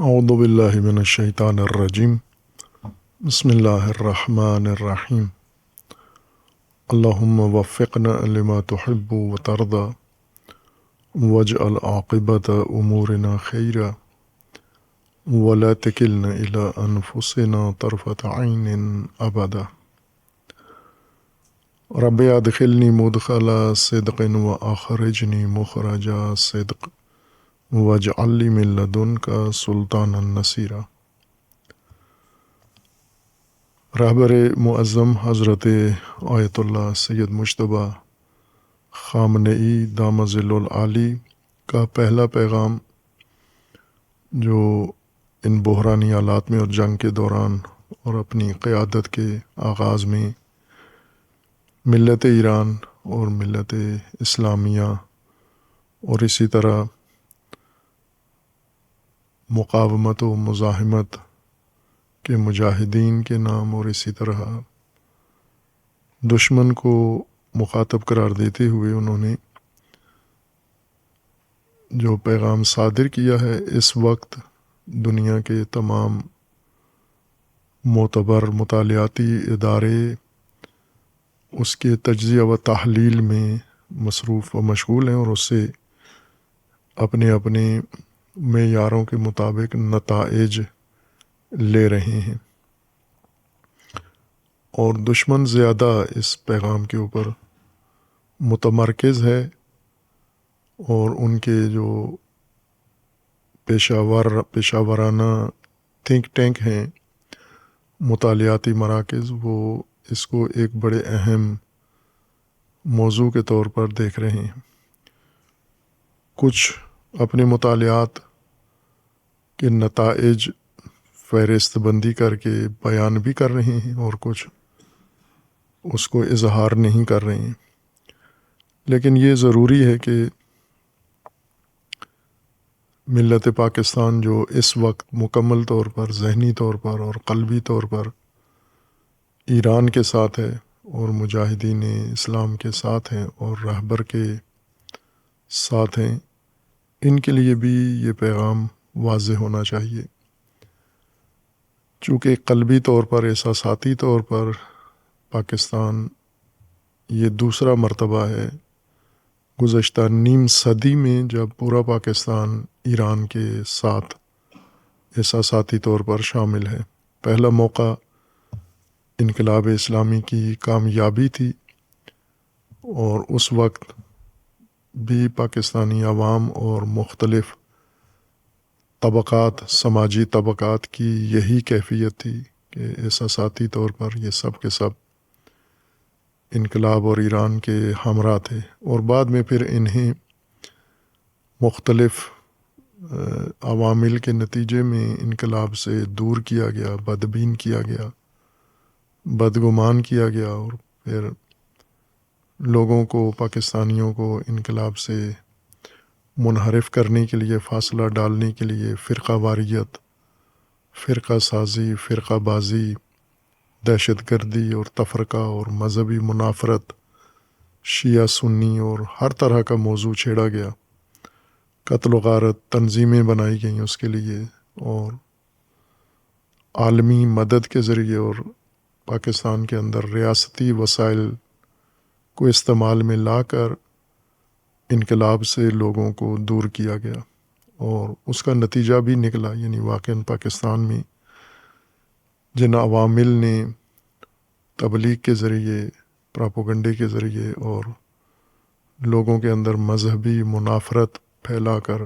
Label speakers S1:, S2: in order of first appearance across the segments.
S1: اعوذ باللہ من الشیطان الرجیم بسم اللہ الرحمن الرحیم اللہم وفقنا لما تحب وترضى واجعل عاقبت امورنا خیرا ولا تکلنا الی انفسنا طرفۃ عین ابدا رب ادخلنی مدخل صدق واخرجنی مخرج صدق واجعل لی من لدنک سلطانا نصیرا۔ رہبر معظم حضرت آیت اللہ سید مجتبیٰ خامنئی دامت ظل العالی کا پہلا پیغام جو ان بحرانی حالات میں اور جنگ کے دوران اور اپنی قیادت کے آغاز میں ملت ایران اور ملت اسلامیہ اور اسی طرح مقاومت و مزاحمت کے مجاہدین کے نام اور اسی طرح دشمن کو مخاطب قرار دیتے ہوئے انہوں نے جو پیغام صادر کیا ہے، اس وقت دنیا کے تمام معتبر مطالعاتی ادارے اس کے تجزیہ و تحلیل میں مصروف و مشغول ہیں اور اس سے اپنے اپنے معیاروں کے مطابق نتائج لے رہے ہیں، اور دشمن زیادہ اس پیغام کے اوپر متمرکز ہے اور ان کے جو پیشہ ورانہ تھنک ٹینک ہیں، مطالعاتی مراکز، وہ اس کو ایک بڑے اہم موضوع کے طور پر دیکھ رہے ہیں۔ کچھ اپنے مطالعات کے نتائج فہرست بندی کر کے بیان بھی کر رہے ہیں اور کچھ اس کو اظہار نہیں کر رہے ہیں، لیکن یہ ضروری ہے کہ ملت پاکستان جو اس وقت مکمل طور پر ذہنی طور پر اور قلبی طور پر ایران کے ساتھ ہے اور مجاہدین اسلام کے ساتھ ہیں اور رہبر کے ساتھ ہیں، ان کے لیے بھی یہ پیغام واضح ہونا چاہیے، چونکہ قلبی طور پر احساساتی طور پر پاکستان یہ دوسرا مرتبہ ہے گزشتہ نیم صدی میں جب پورا پاکستان ایران کے ساتھ احساساتی طور پر شامل ہے۔ پہلا موقع انقلاب اسلامی کی کامیابی تھی اور اس وقت بھی پاکستانی عوام اور مختلف طبقات، سماجی طبقات کی یہی کیفیت تھی کہ احساساتی طور پر یہ سب کے سب انقلاب اور ایران کے ہمراہ تھے، اور بعد میں پھر انہیں مختلف عوامل کے نتیجے میں انقلاب سے دور کیا گیا، بدبین کیا گیا، بدگمان کیا گیا، اور پھر لوگوں کو، پاکستانیوں کو انقلاب سے منحرف کرنے کے لیے، فاصلہ ڈالنے کے لیے فرقہ واریت، فرقہ سازی، فرقہ بازی، دہشت گردی اور تفرقہ اور مذہبی منافرت، شیعہ سنی اور ہر طرح کا موضوع چھیڑا گیا، قتل و غارت تنظیمیں بنائی گئیں اس کے لیے، اور عالمی مدد کے ذریعے اور پاکستان کے اندر ریاستی وسائل کو استعمال میں لا کر انقلاب سے لوگوں کو دور کیا گیا، اور اس کا نتیجہ بھی نکلا، یعنی واقعاً پاکستان میں جن عوامل نے تبلیغ کے ذریعے، پراپوگنڈے کے ذریعے اور لوگوں کے اندر مذہبی منافرت پھیلا کر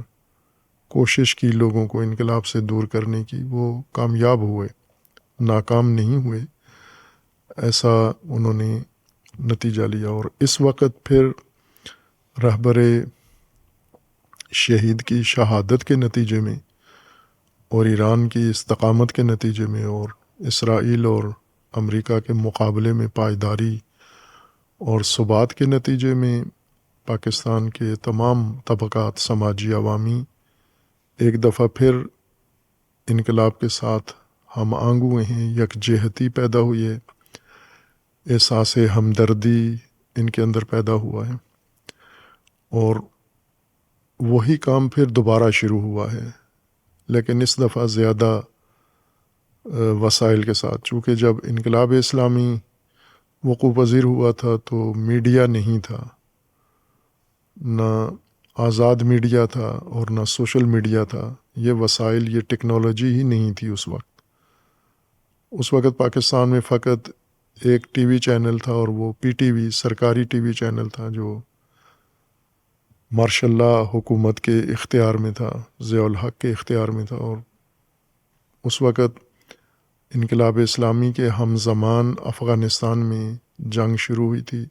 S1: کوشش کی لوگوں کو انقلاب سے دور کرنے کی، وہ کامیاب ہوئے، ناکام نہیں ہوئے، ایسا انہوں نے نتیجہ لیا۔ اور اس وقت پھر رہبر شہید کی شہادت کے نتیجے میں اور ایران کی استقامت کے نتیجے میں اور اسرائیل اور امریکہ کے مقابلے میں پائیداری اور ثبات کے نتیجے میں پاکستان کے تمام طبقات، سماجی، عوامی، ایک دفعہ پھر انقلاب کے ساتھ ہم آہنگ ہوئے ہیں، یکجہتی پیدا ہوئی ہے، احساس ہمدردی ان کے اندر پیدا ہوا ہے، اور وہی کام پھر دوبارہ شروع ہوا ہے۔ لیکن اس دفعہ زیادہ وسائل کے ساتھ، چونکہ جب انقلاب اسلامی وقوع پذیر ہوا تھا تو میڈیا نہیں تھا، نہ آزاد میڈیا تھا اور نہ سوشل میڈیا تھا، یہ وسائل، یہ ٹیکنالوجی ہی نہیں تھی اس وقت۔ اس وقت پاکستان میں فقط ایک ٹی وی چینل تھا، اور وہ پی ٹی وی، سرکاری ٹی وی چینل تھا، جو ماشاء اللہ حکومت کے اختیار میں تھا، ضیاء الحق کے اختیار میں تھا۔ اور اس وقت انقلاب اسلامی کے ہم زمان افغانستان میں جنگ شروع ہوئی تھی،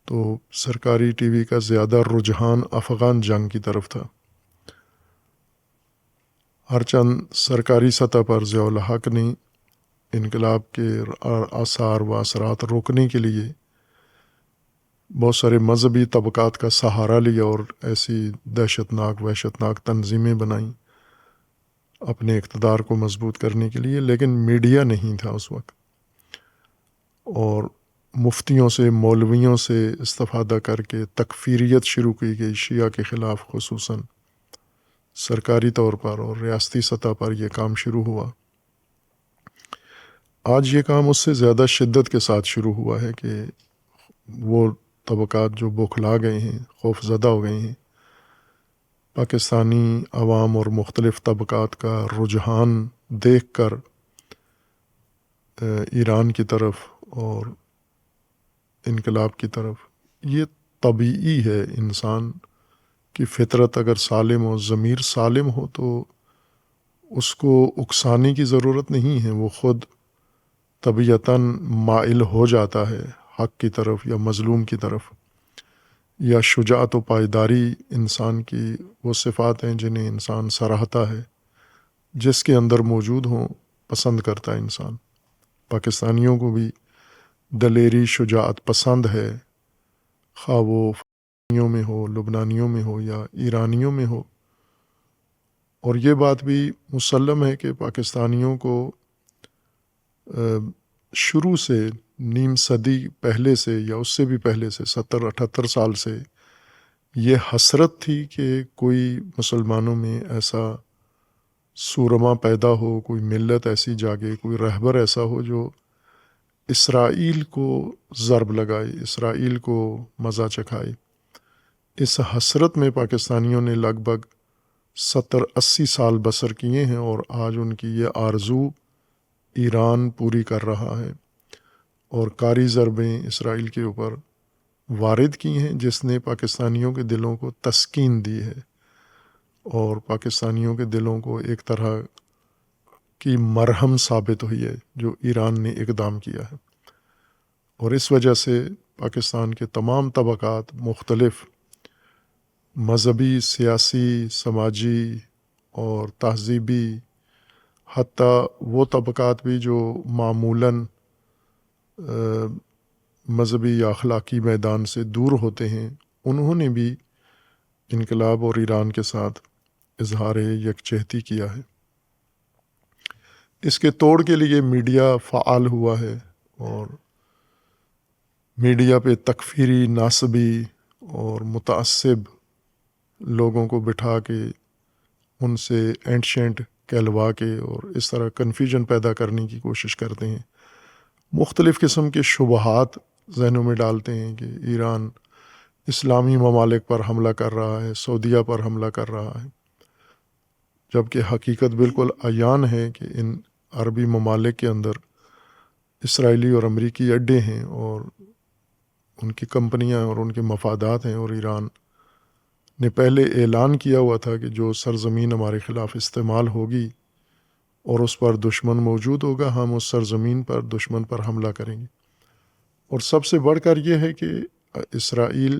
S1: تو سرکاری ٹی وی کا زیادہ رجحان افغان جنگ کی طرف تھا۔ ہرچند سرکاری سطح پر ضیاء الحق نے انقلاب کے آثار و اثرات روکنے کے لیے بہت سارے مذہبی طبقات کا سہارا لیا اور ایسی وحشتناک تنظیمیں بنائیں اپنے اقتدار کو مضبوط کرنے کے لیے، لیکن میڈیا نہیں تھا اس وقت، اور مفتیوں سے، مولویوں سے استفادہ کر کے تکفیریت شروع کی گئی شیعہ کے خلاف، خصوصاً سرکاری طور پر، اور ریاستی سطح پر یہ کام شروع ہوا۔ آج یہ کام اس سے زیادہ شدت کے ساتھ شروع ہوا ہے کہ وہ طبقات جو بوکھلا گئے ہیں، خوف زدہ ہو گئے ہیں، پاکستانی عوام اور مختلف طبقات کا رجحان دیکھ کر ایران کی طرف اور انقلاب کی طرف، یہ طبیعی ہے۔ انسان کی فطرت اگر سالم ہو، ضمیر سالم ہو، تو اس کو اکسانے کی ضرورت نہیں ہے، وہ خود طبیعتاً مائل ہو جاتا ہے حق کی طرف یا مظلوم کی طرف۔ یا شجاعت و پائیداری انسان کی وہ صفات ہیں جنہیں انسان سراہتا ہے، جس کے اندر موجود ہوں پسند کرتا ہے انسان۔ پاکستانیوں کو بھی دلیری، شجاعت پسند ہے، خواہ وہ فلسطینیوں میں ہو، لبنانیوں میں ہو یا ایرانیوں میں ہو۔ اور یہ بات بھی مسلم ہے کہ پاکستانیوں کو شروع سے نیم صدی پہلے سے یا اس سے بھی پہلے سے 70-78 سال سے یہ حسرت تھی کہ کوئی مسلمانوں میں ایسا سورما پیدا ہو، کوئی ملت ایسی جاگے، کوئی رہبر ایسا ہو جو اسرائیل کو ضرب لگائے، اسرائیل کو مزہ چکھائے۔ اس حسرت میں پاکستانیوں نے لگ بھگ 70-80 سال بسر کیے ہیں، اور آج ان کی یہ آرزو ایران پوری کر رہا ہے، اور کاری ضربیں اسرائیل کے اوپر وارد کی ہیں، جس نے پاکستانیوں کے دلوں کو تسکین دی ہے، اور پاکستانیوں کے دلوں کو ایک طرح کی مرہم ثابت ہوئی ہے جو ایران نے اقدام کیا ہے۔ اور اس وجہ سے پاکستان کے تمام طبقات، مختلف مذہبی، سیاسی، سماجی اور تہذیبی، حتیٰ وہ طبقات بھی جو معمولاً مذہبی یا اخلاقی میدان سے دور ہوتے ہیں، انہوں نے بھی انقلاب اور ایران کے ساتھ اظہار یکجہتی کیا ہے۔ اس کے توڑ کے لیے میڈیا فعال ہوا ہے، اور میڈیا پہ تکفیری، ناسبی اور متعصب لوگوں کو بٹھا کے ان سے اینٹ شینٹ کہلوا کے اور اس طرح کنفیوژن پیدا کرنے کی کوشش کرتے ہیں، مختلف قسم کے شبہات ذہنوں میں ڈالتے ہیں کہ ایران اسلامی ممالک پر حملہ کر رہا ہے، سعودیہ پر حملہ کر رہا ہے، جبکہ حقیقت بالکل عیان ہے کہ ان عربی ممالک کے اندر اسرائیلی اور امریکی اڈے ہیں، اور ان کی کمپنیاں اور ان کے مفادات ہیں، اور ایران نے پہلے اعلان کیا ہوا تھا کہ جو سرزمین ہمارے خلاف استعمال ہوگی اور اس پر دشمن موجود ہوگا، ہم اس سرزمین پر دشمن پر حملہ کریں گے۔ اور سب سے بڑھ کر یہ ہے کہ اسرائیل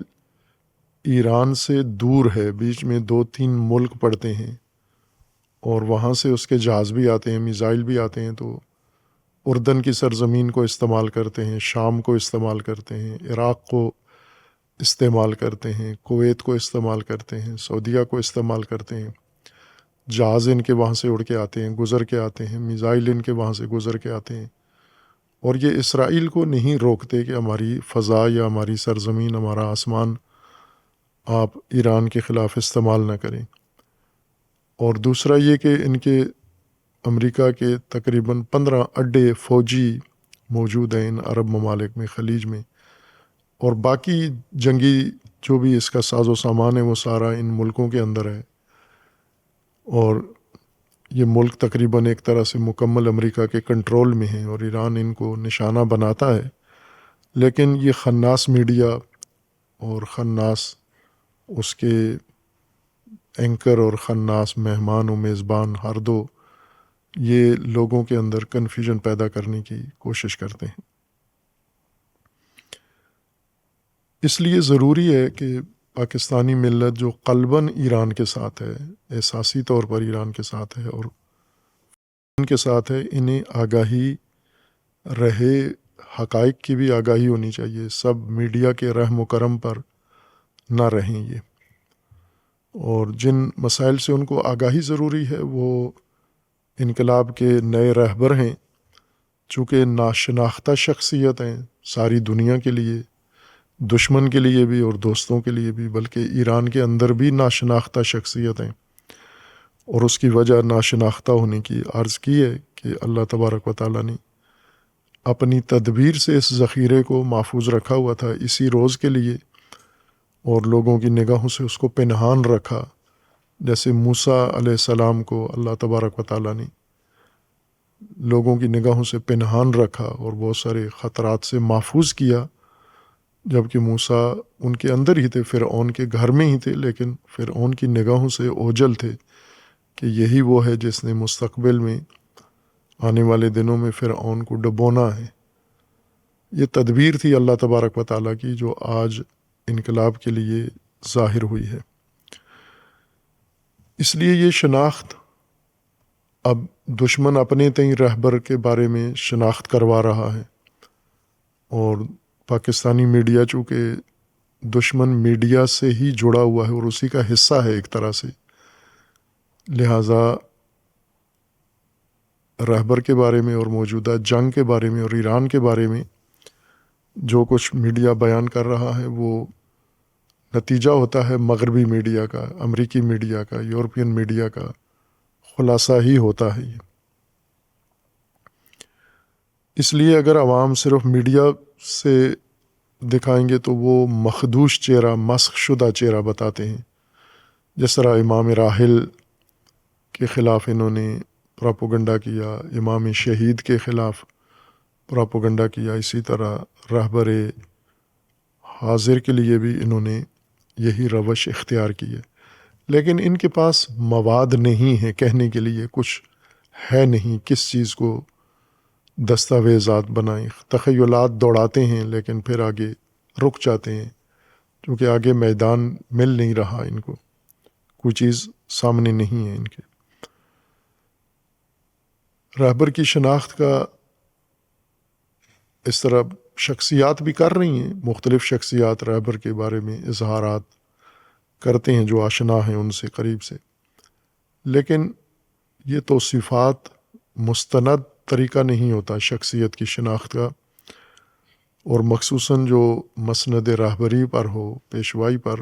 S1: ایران سے دور ہے، بیچ میں 2-3 ملک پڑتے ہیں، اور وہاں سے اس کے جہاز بھی آتے ہیں، میزائل بھی آتے ہیں، تو اردن کی سرزمین کو استعمال کرتے ہیں، شام کو استعمال کرتے ہیں، عراق کو استعمال کرتے ہیں، کویت کو استعمال کرتے ہیں، سعودیہ کو استعمال کرتے ہیں، جہاز ان کے وہاں سے اڑ کے آتے ہیں، گزر کے آتے ہیں، میزائل ان کے وہاں سے گزر کے آتے ہیں، اور یہ اسرائیل کو نہیں روکتے کہ ہماری فضا یا ہماری سرزمین، ہمارا آسمان آپ ایران کے خلاف استعمال نہ کریں۔ اور دوسرا یہ کہ ان کے امریکہ کے تقریباً 15 اڈے فوجی موجود ہیں ان عرب ممالک میں، خلیج میں، اور باقی جنگی جو بھی اس کا ساز و سامان ہے وہ سارا ان ملکوں کے اندر ہے، اور یہ ملک تقریباً ایک طرح سے مکمل امریکہ کے کنٹرول میں ہیں، اور ایران ان کو نشانہ بناتا ہے۔ لیکن یہ خناس میڈیا اور خناس اس کے اینکر اور خناس مہمان و میزبان ہر دو یہ لوگوں کے اندر کنفیوژن پیدا کرنے کی کوشش کرتے ہیں۔ اس لیے ضروری ہے کہ پاکستانی ملت جو قلباً ایران کے ساتھ ہے، احساسی طور پر ایران کے ساتھ ہے اور ان کے ساتھ ہے، انہیں آگاہی رہے، حقائق کی بھی آگاہی ہونی چاہیے، سب میڈیا کے رحم و کرم پر نہ رہیں یہ، اور جن مسائل سے ان کو آگاہی ضروری ہے وہ انقلاب کے نئے رہبر ہیں، چونکہ ناشناختہ شخصیت ہیں ساری دنیا کے لیے، دشمن کے لیے بھی اور دوستوں کے لیے بھی، بلکہ ایران کے اندر بھی ناشناختہ شخصیت ہیں، اور اس کی وجہ ناشناختہ ہونے کی عرض کی ہے کہ اللہ تبارک و تعالیٰ نے اپنی تدبیر سے اس ذخیرے کو محفوظ رکھا ہوا تھا اسی روز کے لیے، اور لوگوں کی نگاہوں سے اس کو پنہان رکھا، جیسے موسیٰ علیہ السلام کو اللہ تبارک و تعالیٰ نے لوگوں کی نگاہوں سے پنہان رکھا اور بہت سارے خطرات سے محفوظ کیا، جبکہ موسیٰ ان کے اندر ہی تھے، فرعون کے گھر میں ہی تھے، لیکن فرعون کی نگاہوں سے اوجھل تھے کہ یہی وہ ہے جس نے مستقبل میں آنے والے دنوں میں فرعون کو ڈبونا ہے۔ یہ تدبیر تھی اللہ تبارک و تعالیٰ کی جو آج انقلاب کے لیے ظاہر ہوئی ہے۔ اس لیے یہ شناخت اب دشمن اپنے تئیں رہبر کے بارے میں شناخت کروا رہا ہے، اور پاکستانی میڈیا چونکہ دشمن میڈیا سے ہی جڑا ہوا ہے اور اسی کا حصہ ہے ایک طرح سے، لہٰذا رہبر کے بارے میں اور موجودہ جنگ کے بارے میں اور ایران کے بارے میں جو کچھ میڈیا بیان کر رہا ہے وہ نتیجہ ہوتا ہے مغربی میڈیا کا، امریکی میڈیا کا، یورپین میڈیا کا خلاصہ ہی ہوتا ہے یہ۔ اس لیے اگر عوام صرف میڈیا سے دکھائیں گے تو وہ مخدوش چہرہ، مسخ شدہ چہرہ بتاتے ہیں، جس طرح امام راحل کے خلاف انہوں نے پراپوگنڈا کیا، امام شہید کے خلاف پراپوگنڈا کیا، اسی طرح رہبر حاضر کے لیے بھی انہوں نے یہی روش اختیار کی ہے، لیکن ان کے پاس مواد نہیں ہے کہنے کے لیے، کچھ ہے نہیں کس چیز کو دستاویزات بنائیں، تخیلات دوڑاتے ہیں لیکن پھر آگے رک جاتے ہیں کیونکہ آگے میدان مل نہیں رہا، ان کو کوئی چیز سامنے نہیں ہے ان کے۔ رہبر کی شناخت کا اس طرح شخصیات بھی کر رہی ہیں، مختلف شخصیات رہبر کے بارے میں اظہارات کرتے ہیں جو آشنا ہیں ان سے قریب سے، لیکن یہ توصیفات مستند طریقہ نہیں ہوتا شخصیت کی شناخت کا، اور مخصوصاً جو مسند رہبری پر ہو، پیشوائی پر،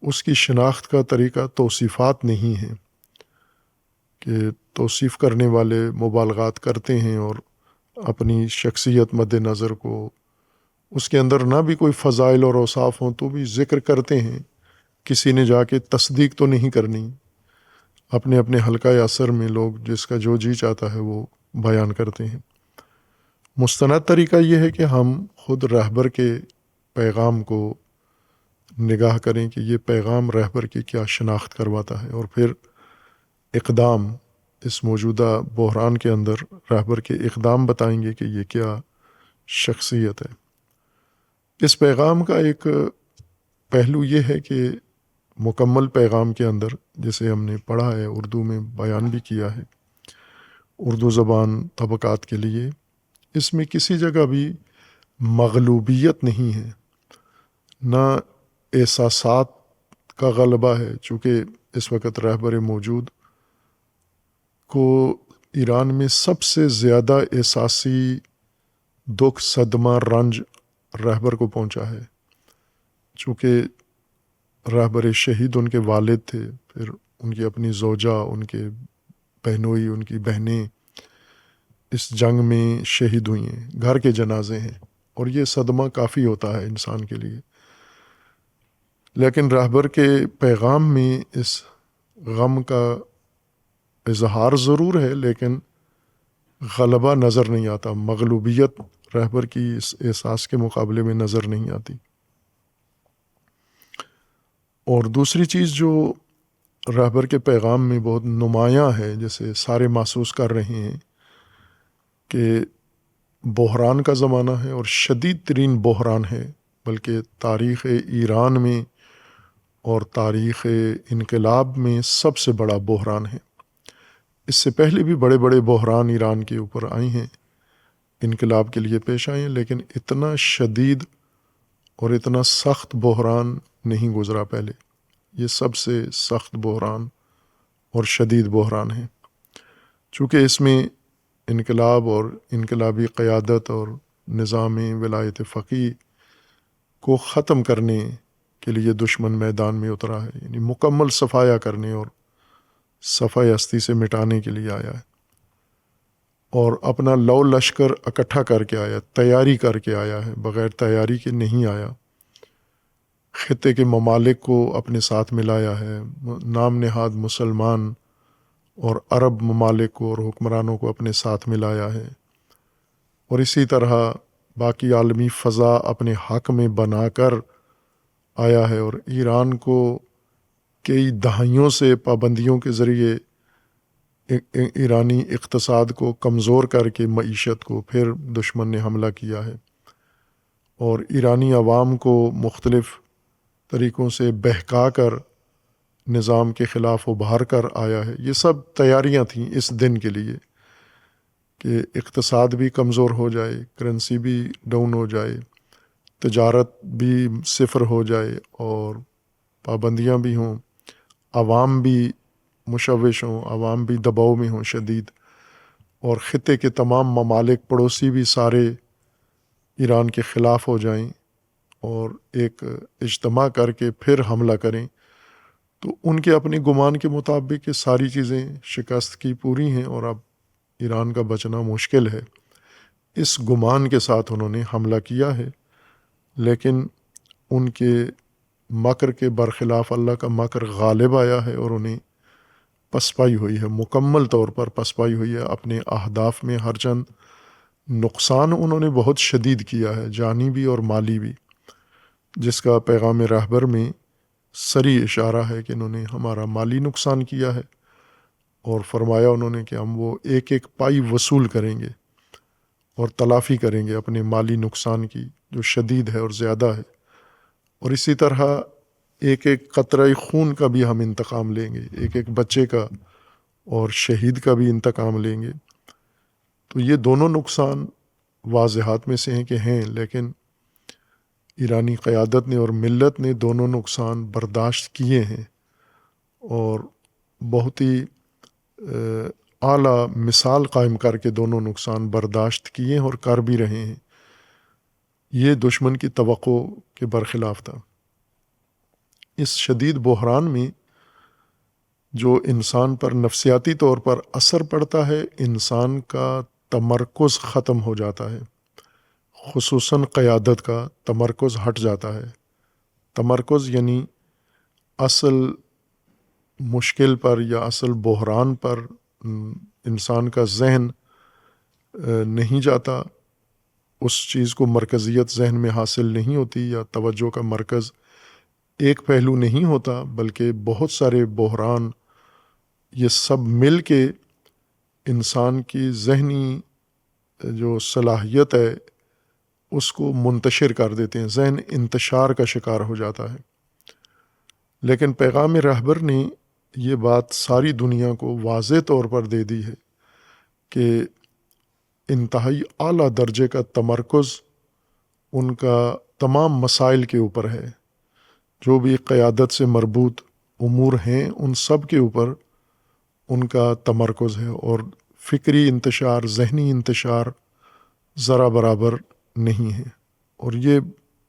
S1: اس کی شناخت کا طریقہ توصیفات نہیں ہے کہ توصیف کرنے والے مبالغات کرتے ہیں اور اپنی شخصیت مد نظر کو اس کے اندر نہ بھی کوئی فضائل اور اوصاف ہوں تو بھی ذکر کرتے ہیں، کسی نے جا کے تصدیق تو نہیں کرنی، اپنے اپنے حلقہ اثر میں لوگ جس کا جو جی چاہتا ہے وہ بیان کرتے ہیں۔ مستند طریقہ یہ ہے کہ ہم خود رہبر کے پیغام کو نگاہ کریں کہ یہ پیغام رہبر کی کیا شناخت کرواتا ہے، اور پھر اقدام اس موجودہ بحران کے اندر رہبر کے اقدام بتائیں گے کہ یہ کیا شخصیت ہے۔ اس پیغام کا ایک پہلو یہ ہے کہ مکمل پیغام کے اندر، جسے ہم نے پڑھا ہے، اردو میں بیان بھی کیا ہے، اردو زبان طبقات کے لیے، اس میں کسی جگہ بھی مغلوبیت نہیں ہے، نہ احساسات کا غلبہ ہے، چونکہ اس وقت رہبر موجود کو ایران میں سب سے زیادہ احساسی دکھ، صدمہ، رنج رہبر کو پہنچا ہے، چونکہ رہبر شہید ان کے والد تھے، پھر ان کی اپنی زوجہ، ان کے بہنوئی، ان کی بہنیں اس جنگ میں شہید ہوئی ہیں، گھر کے جنازے ہیں، اور یہ صدمہ کافی ہوتا ہے انسان کے لیے۔ لیکن راہبر کے پیغام میں اس غم کا اظہار ضرور ہے، لیکن غلبہ نظر نہیں آتا، مغلوبیت راہبر کی اس احساس کے مقابلے میں نظر نہیں آتی۔ اور دوسری چیز جو راہبر کے پیغام میں بہت نمایاں ہے، جیسے سارے محسوس کر رہے ہیں کہ بحران کا زمانہ ہے اور شدید ترین بحران ہے، بلکہ تاریخ ایران میں اور تاریخ انقلاب میں سب سے بڑا بحران ہے۔ اس سے پہلے بھی بڑے بڑے بحران ایران کے اوپر آئے ہیں، انقلاب کے لیے پیش آئے ہیں، لیکن اتنا شدید اور اتنا سخت بحران نہیں گزرا پہلے۔ یہ سب سے سخت بحران اور شدید بحران ہے، چونکہ اس میں انقلاب اور انقلابی قیادت اور نظام ولایت فقیہ کو ختم کرنے کے لیے دشمن میدان میں اترا ہے، یعنی مکمل صفایا کرنے اور صفحہ ہستی سے مٹانے کے لیے آیا ہے، اور اپنا لو لشکر اکٹھا کر کے آیا، تیاری کر کے آیا ہے، بغیر تیاری کے نہیں آیا۔ خطے کے ممالک کو اپنے ساتھ ملایا ہے، نام نہاد مسلمان اور عرب ممالک کو اور حکمرانوں کو اپنے ساتھ ملایا ہے، اور اسی طرح باقی عالمی فضا اپنے حق میں بنا کر آیا ہے، اور ایران کو کئی دہائیوں سے پابندیوں کے ذریعے ایرانی اقتصاد کو کمزور کر کے معیشت کو پھر دشمن نے حملہ کیا ہے، اور ایرانی عوام کو مختلف طریقوں سے بہکا کر نظام کے خلاف ابھار کر آیا ہے۔ یہ سب تیاریاں تھیں اس دن کے لیے کہ اقتصاد بھی کمزور ہو جائے، کرنسی بھی ڈاؤن ہو جائے، تجارت بھی صفر ہو جائے، اور پابندیاں بھی ہوں، عوام بھی مشوش ہوں، عوام بھی دباؤ میں ہوں شدید، اور خطے کے تمام ممالک پڑوسی بھی سارے ایران کے خلاف ہو جائیں اور ایک اجتماع کر کے پھر حملہ کریں۔ تو ان کے اپنے گمان کے مطابق یہ ساری چیزیں شکست کی پوری ہیں اور اب ایران کا بچنا مشکل ہے۔ اس گمان کے ساتھ انہوں نے حملہ کیا ہے، لیکن ان کے مکر کے برخلاف اللہ کا مکر غالب آیا ہے اور انہیں پسپائی ہوئی ہے، مکمل طور پر پسپائی ہوئی ہے اپنے اہداف میں۔ ہر چند نقصان انہوں نے بہت شدید کیا ہے، جانی بھی اور مالی بھی، جس کا پیغام راہبر میں سری اشارہ ہے کہ انہوں نے ہمارا مالی نقصان کیا ہے، اور فرمایا انہوں نے کہ ہم وہ ایک ایک پائی وصول کریں گے اور تلافی کریں گے اپنے مالی نقصان کی جو شدید ہے اور زیادہ ہے، اور اسی طرح ایک ایک قطرہ خون کا بھی ہم انتقام لیں گے، ایک ایک بچے کا اور شہید کا بھی انتقام لیں گے۔ تو یہ دونوں نقصان واضحات میں سے ہیں کہ ہیں، لیکن ایرانی قیادت نے اور ملت نے دونوں نقصان برداشت کیے ہیں، اور بہت ہی اعلیٰ مثال قائم کر کے دونوں نقصان برداشت کیے ہیں اور کر بھی رہے ہیں۔ یہ دشمن کی توقع کے برخلاف تھا۔ اس شدید بحران میں جو انسان پر نفسیاتی طور پر اثر پڑتا ہے، انسان کا تمرکز ختم ہو جاتا ہے، خصوصاً قیادت کا تمرکز ہٹ جاتا ہے۔ تمرکز یعنی اصل مشکل پر یا اصل بحران پر انسان کا ذہن نہیں جاتا، اس چیز کو مرکزیت ذہن میں حاصل نہیں ہوتی، یا توجہ کا مرکز ایک پہلو نہیں ہوتا، بلکہ بہت سارے بحران یہ سب مل کے انسان کی ذہنی جو صلاحیت ہے اس کو منتشر کر دیتے ہیں، ذہن انتشار کا شکار ہو جاتا ہے۔ لیکن پیغام راہبر نے یہ بات ساری دنیا کو واضح طور پر دے دی ہے کہ انتہائی اعلیٰ درجے کا تمرکز ان کا تمام مسائل کے اوپر ہے، جو بھی قیادت سے مربوط امور ہیں ان سب کے اوپر ان کا تمرکز ہے، اور فکری انتشار، ذہنی انتشار ذرا برابر نہیں ہے۔ اور یہ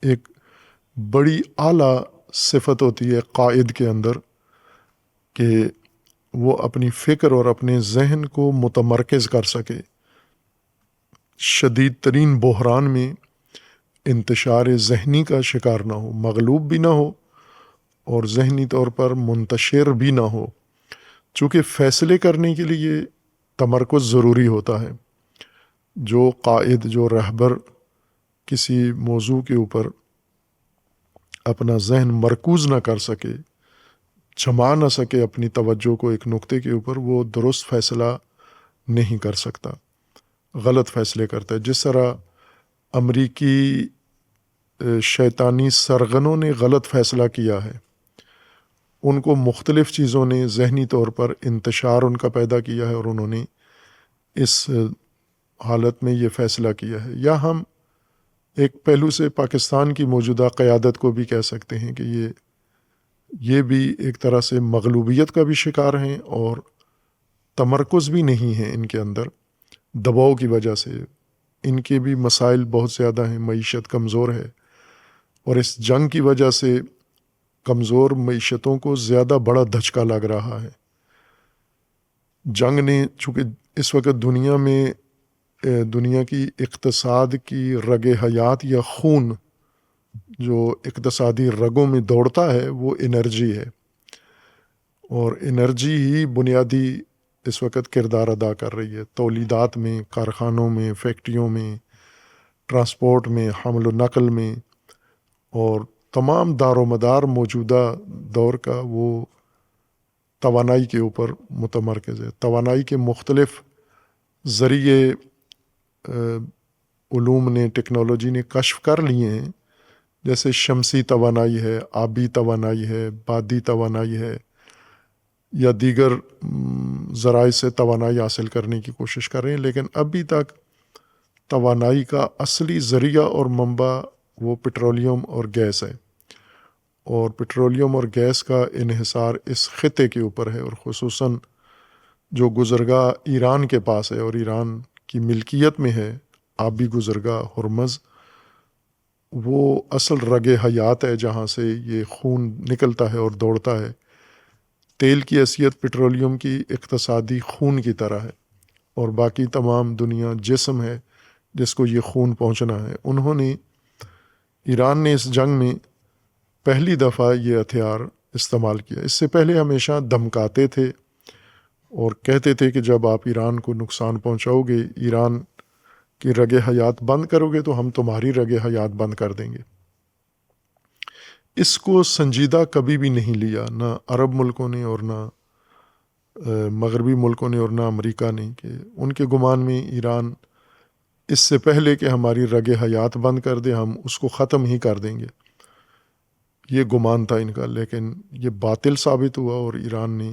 S1: ایک بڑی اعلیٰ صفت ہوتی ہے قائد کے اندر کہ وہ اپنی فکر اور اپنے ذہن کو متمرکز کر سکے، شدید ترین بحران میں انتشار ذہنی کا شکار نہ ہو، مغلوب بھی نہ ہو اور ذہنی طور پر منتشر بھی نہ ہو، چونکہ فیصلے کرنے کے لیے تمرکز ضروری ہوتا ہے۔ جو قائد، جو رہبر کسی موضوع کے اوپر اپنا ذہن مرکوز نہ کر سکے، جما نہ سکے اپنی توجہ کو ایک نقطے کے اوپر، وہ درست فیصلہ نہیں کر سکتا، غلط فیصلے کرتا ہے۔ جس طرح امریکی شیطانی سرغنوں نے غلط فیصلہ کیا ہے، ان کو مختلف چیزوں نے ذہنی طور پر انتشار ان کا پیدا کیا ہے، اور انہوں نے اس حالت میں یہ فیصلہ کیا ہے۔ یا ہم ایک پہلو سے پاکستان کی موجودہ قیادت کو بھی کہہ سکتے ہیں کہ یہ بھی ایک طرح سے مغلوبیت کا بھی شکار ہیں، اور تمرکز بھی نہیں ہے ان کے اندر، دباؤ کی وجہ سے۔ ان کے بھی مسائل بہت زیادہ ہیں، معیشت کمزور ہے، اور اس جنگ کی وجہ سے کمزور معیشتوں کو زیادہ بڑا دھچکا لگ رہا ہے۔ جنگ نے، چونکہ اس وقت دنیا کی اقتصاد کی رگ حیات یا خون جو اقتصادی رگوں میں دوڑتا ہے وہ انرجی ہے، اور انرجی ہی بنیادی اس وقت کردار ادا کر رہی ہے تولیدات میں، کارخانوں میں، فیکٹریوں میں، ٹرانسپورٹ میں، حمل و نقل میں، اور تمام دار و مدار موجودہ دور کا وہ توانائی کے اوپر متمرکز ہے۔ توانائی کے مختلف ذریعے علوم نے، ٹیکنالوجی نے کشف کر لیے ہیں، جیسے شمسی توانائی ہے، آبی توانائی ہے، بادی توانائی ہے، یا دیگر ذرائع سے توانائی حاصل کرنے کی کوشش کر رہے ہیں، لیکن ابھی تک توانائی کا اصلی ذریعہ اور منبع وہ پٹرولیم اور گیس ہے، اور پٹرولیم اور گیس کا انحصار اس خطے کے اوپر ہے، اور خصوصاً جو گزرگاہ ایران کے پاس ہے اور ایران کی ملکیت میں ہے، آبی گزرگاہ ہرمز، وہ اصل رگ حیات ہے جہاں سے یہ خون نکلتا ہے اور دوڑتا ہے۔ تیل کی حیثیت پٹرولیم کی اقتصادی خون کی طرح ہے، اور باقی تمام دنیا جسم ہے جس کو یہ خون پہنچنا ہے۔ ایران نے اس جنگ میں پہلی دفعہ یہ ہتھیار استعمال کیا۔ اس سے پہلے ہمیشہ دھمکاتے تھے اور کہتے تھے کہ جب آپ ایران کو نقصان پہنچاؤ گے، ایران کی رگ حیات بند کرو گے تو ہم تمہاری رگ حیات بند کر دیں گے۔ اس کو سنجیدہ کبھی بھی نہیں لیا، نہ عرب ملکوں نے اور نہ مغربی ملکوں نے اور نہ امریکہ نے، کہ ان کے گمان میں ایران اس سے پہلے کہ ہماری رگ حیات بند کر دے ہم اس کو ختم ہی کر دیں گے، یہ گمان تھا ان کا۔ لیکن یہ باطل ثابت ہوا اور ایران نے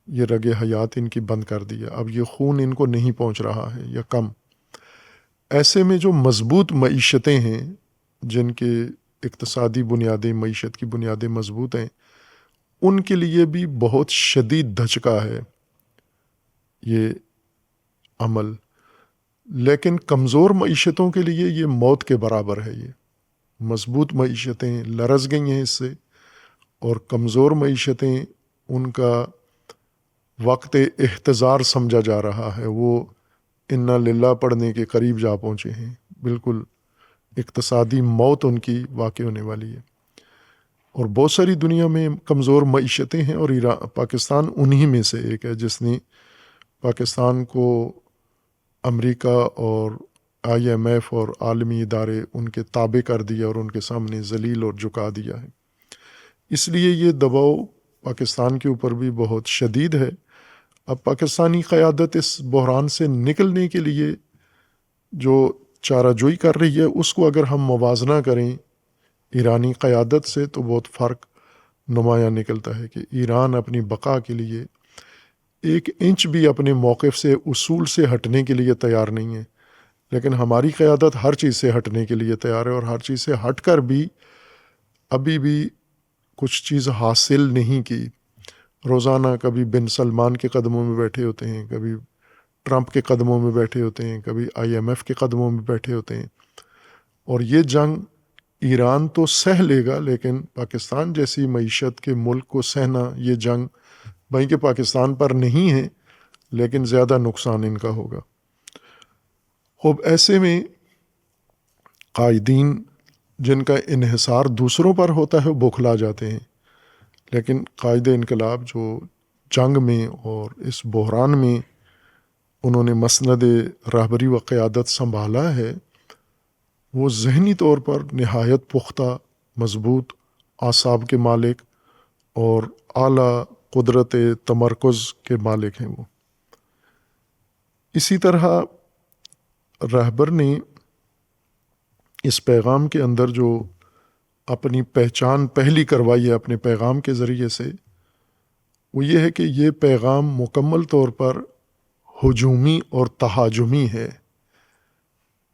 S1: یہ رگ حیات ان کی بند کر دیا۔ اب یہ خون ان کو نہیں پہنچ رہا ہے یا کم۔ ایسے میں جو مضبوط معیشتیں ہیں، جن کے اقتصادی بنیادیں، معیشت کی بنیادیں مضبوط ہیں، ان کے لیے بھی بہت شدید دھچکا ہے یہ عمل، لیکن کمزور معیشتوں کے لیے یہ موت کے برابر ہے۔ یہ مضبوط معیشتیں لرز گئی ہیں اس سے، اور کمزور معیشتیں ان کا وقت احتضار سمجھا جا رہا ہے، وہ انا للہ پڑھنے کے قریب جا پہنچے ہیں، بالکل اقتصادی موت ان کی واقع ہونے والی ہے۔ اور بہت ساری دنیا میں کمزور معیشتیں ہیں، اور پاکستان انہی میں سے ایک ہے جس نے پاکستان کو امریکہ اور IMF اور عالمی ادارے ان کے تابع کر دیا اور ان کے سامنے ذلیل اور جھکا دیا ہے۔ اس لیے یہ دباؤ پاکستان کے اوپر بھی بہت شدید ہے۔ اب پاکستانی قیادت اس بحران سے نکلنے کے لیے جو چارہ جوئی کر رہی ہے، اس کو اگر ہم موازنہ کریں ایرانی قیادت سے تو بہت فرق نمایاں نکلتا ہے، کہ ایران اپنی بقا کے لیے ایک انچ بھی اپنے موقف سے، اصول سے ہٹنے کے لیے تیار نہیں ہے، لیکن ہماری قیادت ہر چیز سے ہٹنے کے لیے تیار ہے، اور ہر چیز سے ہٹ کر بھی ابھی بھی کچھ چیز حاصل نہیں کی۔ روزانہ کبھی بن سلمان کے قدموں میں بیٹھے ہوتے ہیں، کبھی ٹرمپ کے قدموں میں بیٹھے ہوتے ہیں، کبھی IMF کے قدموں میں بیٹھے ہوتے ہیں، اور یہ جنگ ایران تو سہ لے گا، لیکن پاکستان جیسی معیشت کے ملک کو سہنا یہ جنگ بھائی کہ پاکستان پر نہیں ہے لیکن زیادہ نقصان ان کا ہوگا۔ خوب ایسے میں قائدین جن کا انحصار دوسروں پر ہوتا ہے وہ بوکھلا جاتے ہیں، لیکن قائد انقلاب جو جنگ میں اور اس بحران میں انہوں نے مسند رہبری و قیادت سنبھالا ہے، وہ ذہنی طور پر نہایت پختہ، مضبوط اعصاب کے مالک اور اعلیٰ قدرت تمرکز کے مالک ہیں وہ۔ اسی طرح رہبر نے اس پیغام کے اندر جو اپنی پہچان پہلی کروائی ہے اپنے پیغام کے ذریعے سے، وہ یہ ہے کہ یہ پیغام مکمل طور پر ہجومی اور تہاجمی ہے،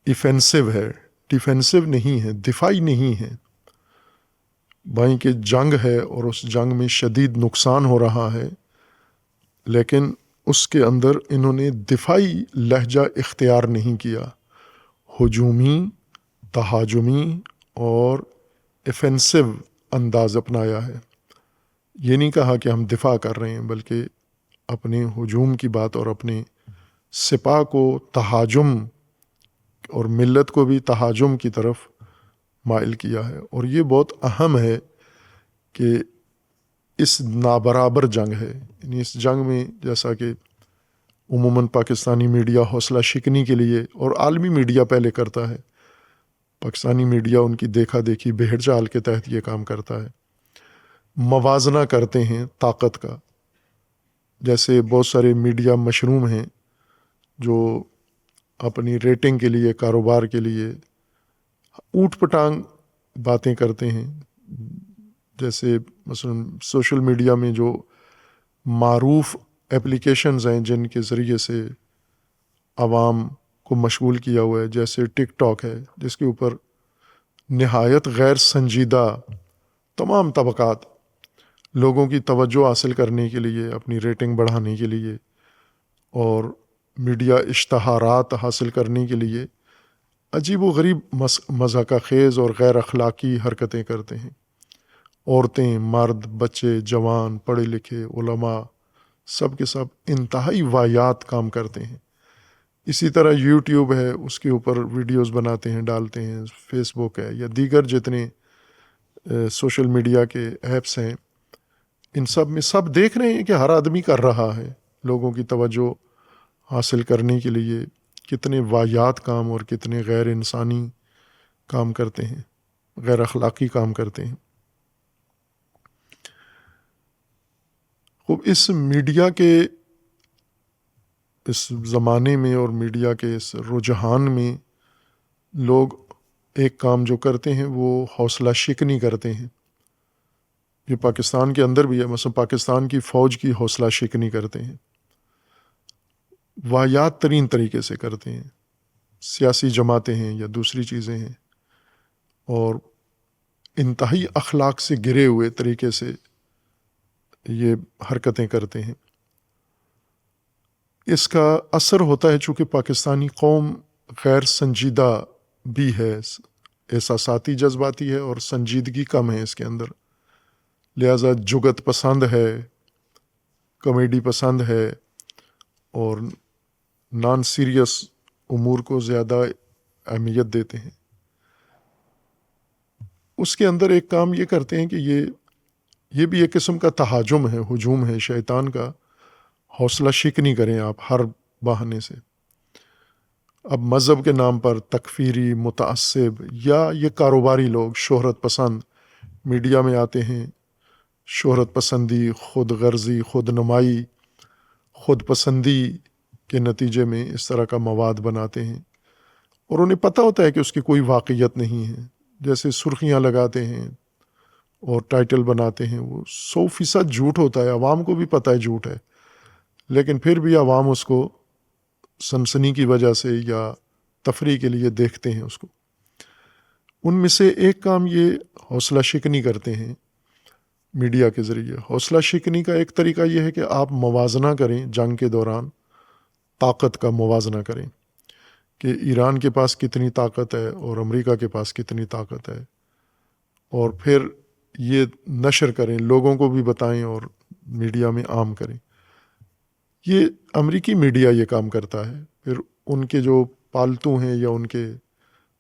S1: ایفینسو ہے، ڈیفینسو نہیں ہے، دفاعی نہیں ہے۔ بھائی کہ جنگ ہے اور اس جنگ میں شدید نقصان ہو رہا ہے، لیکن اس کے اندر انہوں نے دفاعی لہجہ اختیار نہیں کیا، ہجومی، تہاجمی اور ایفینسو انداز اپنایا ہے۔ یہ نہیں کہا کہ ہم دفاع کر رہے ہیں، بلکہ اپنے ہجوم کی بات اور اپنے سپاہ کو تہاجم اور ملت کو بھی تہاجم کی طرف مائل کیا ہے۔ اور یہ بہت اہم ہے کہ اس نابرابر جنگ ہے، یعنی اس جنگ میں جیسا کہ عموماً پاکستانی میڈیا حوصلہ شکنی کے لیے، اور عالمی میڈیا پہلے کرتا ہے، پاکستانی میڈیا ان کی دیکھا دیکھی بہڑ چال کے تحت یہ کام کرتا ہے، موازنہ کرتے ہیں طاقت کا۔ جیسے بہت سارے میڈیا مشروم ہیں جو اپنی ریٹنگ کے لیے، کاروبار کے لیے اوٹ پٹانگ باتیں کرتے ہیں، جیسے مثلا سوشل میڈیا میں جو معروف اپلیکیشنز ہیں جن کے ذریعے سے عوام کو مشغول کیا ہوا ہے، جیسے ٹک ٹاک ہے جس کے اوپر نہایت غیر سنجیدہ تمام طبقات لوگوں کی توجہ حاصل کرنے کے لیے، اپنی ریٹنگ بڑھانے کے لیے اور میڈیا اشتہارات حاصل کرنے کے لیے عجیب و غریب مضحکہ خیز اور غیر اخلاقی حرکتیں کرتے ہیں۔ عورتیں، مرد، بچے، جوان، پڑھے لکھے، علماء، سب کے سب انتہائی واہیات کام کرتے ہیں۔ اسی طرح یوٹیوب ہے، اس کے اوپر ویڈیوز بناتے ہیں، ڈالتے ہیں، فیس بک ہے یا دیگر جتنے سوشل میڈیا کے ایپس ہیں، ان سب میں سب دیکھ رہے ہیں کہ ہر آدمی کر رہا ہے لوگوں کی توجہ حاصل کرنے کے لیے کتنے واہیات کام اور کتنے غیر انسانی کام کرتے ہیں، غیر اخلاقی کام کرتے ہیں۔ خوب اس میڈیا کے اس زمانے میں اور میڈیا کے اس رجحان میں لوگ ایک کام جو کرتے ہیں وہ حوصلہ شکنی کرتے ہیں۔ یہ پاکستان کے اندر بھی ہے، مثلا پاکستان کی فوج کی حوصلہ شکنی کرتے ہیں، واہیات ترین طریقے سے کرتے ہیں، سیاسی جماعتیں ہیں یا دوسری چیزیں ہیں، اور انتہائی اخلاق سے گرے ہوئے طریقے سے یہ حرکتیں کرتے ہیں۔ اس کا اثر ہوتا ہے چونکہ پاکستانی قوم غیر سنجیدہ بھی ہے، احساساتی جذباتی ہے اور سنجیدگی کم ہے اس کے اندر، لہٰذا جگت پسند ہے، کامیڈی پسند ہے اور نان سیریس امور کو زیادہ اہمیت دیتے ہیں۔ اس کے اندر ایک کام یہ کرتے ہیں کہ یہ بھی ایک قسم کا تہاجم ہے، ہجوم ہے شیطان کا، حوصلہ شکنی کریں آپ ہر بہانے سے۔ اب مذہب کے نام پر تکفیری، متعصب یا یہ کاروباری لوگ شہرت پسند میڈیا میں آتے ہیں، شہرت پسندی، خود غرضی، خود نمائی، خود پسندی کے نتیجے میں اس طرح کا مواد بناتے ہیں، اور انہیں پتہ ہوتا ہے کہ اس کی کوئی واقعیت نہیں ہے، جیسے سرخیاں لگاتے ہیں اور ٹائٹل بناتے ہیں، وہ 100% جھوٹ ہوتا ہے، عوام کو بھی پتہ ہے جھوٹ ہے، لیکن پھر بھی عوام اس کو سنسنی کی وجہ سے یا تفریح کے لیے دیکھتے ہیں اس کو۔ ان میں سے ایک کام یہ حوصلہ شکنی کرتے ہیں میڈیا کے ذریعے۔ حوصلہ شکنی کا ایک طریقہ یہ ہے کہ آپ موازنہ کریں، جنگ کے دوران طاقت کا موازنہ کریں کہ ایران کے پاس کتنی طاقت ہے اور امریکہ کے پاس کتنی طاقت ہے، اور پھر یہ نشر کریں، لوگوں کو بھی بتائیں اور میڈیا میں عام کریں۔ یہ امریکی میڈیا یہ کام کرتا ہے، پھر ان کے جو پالتو ہیں یا ان کے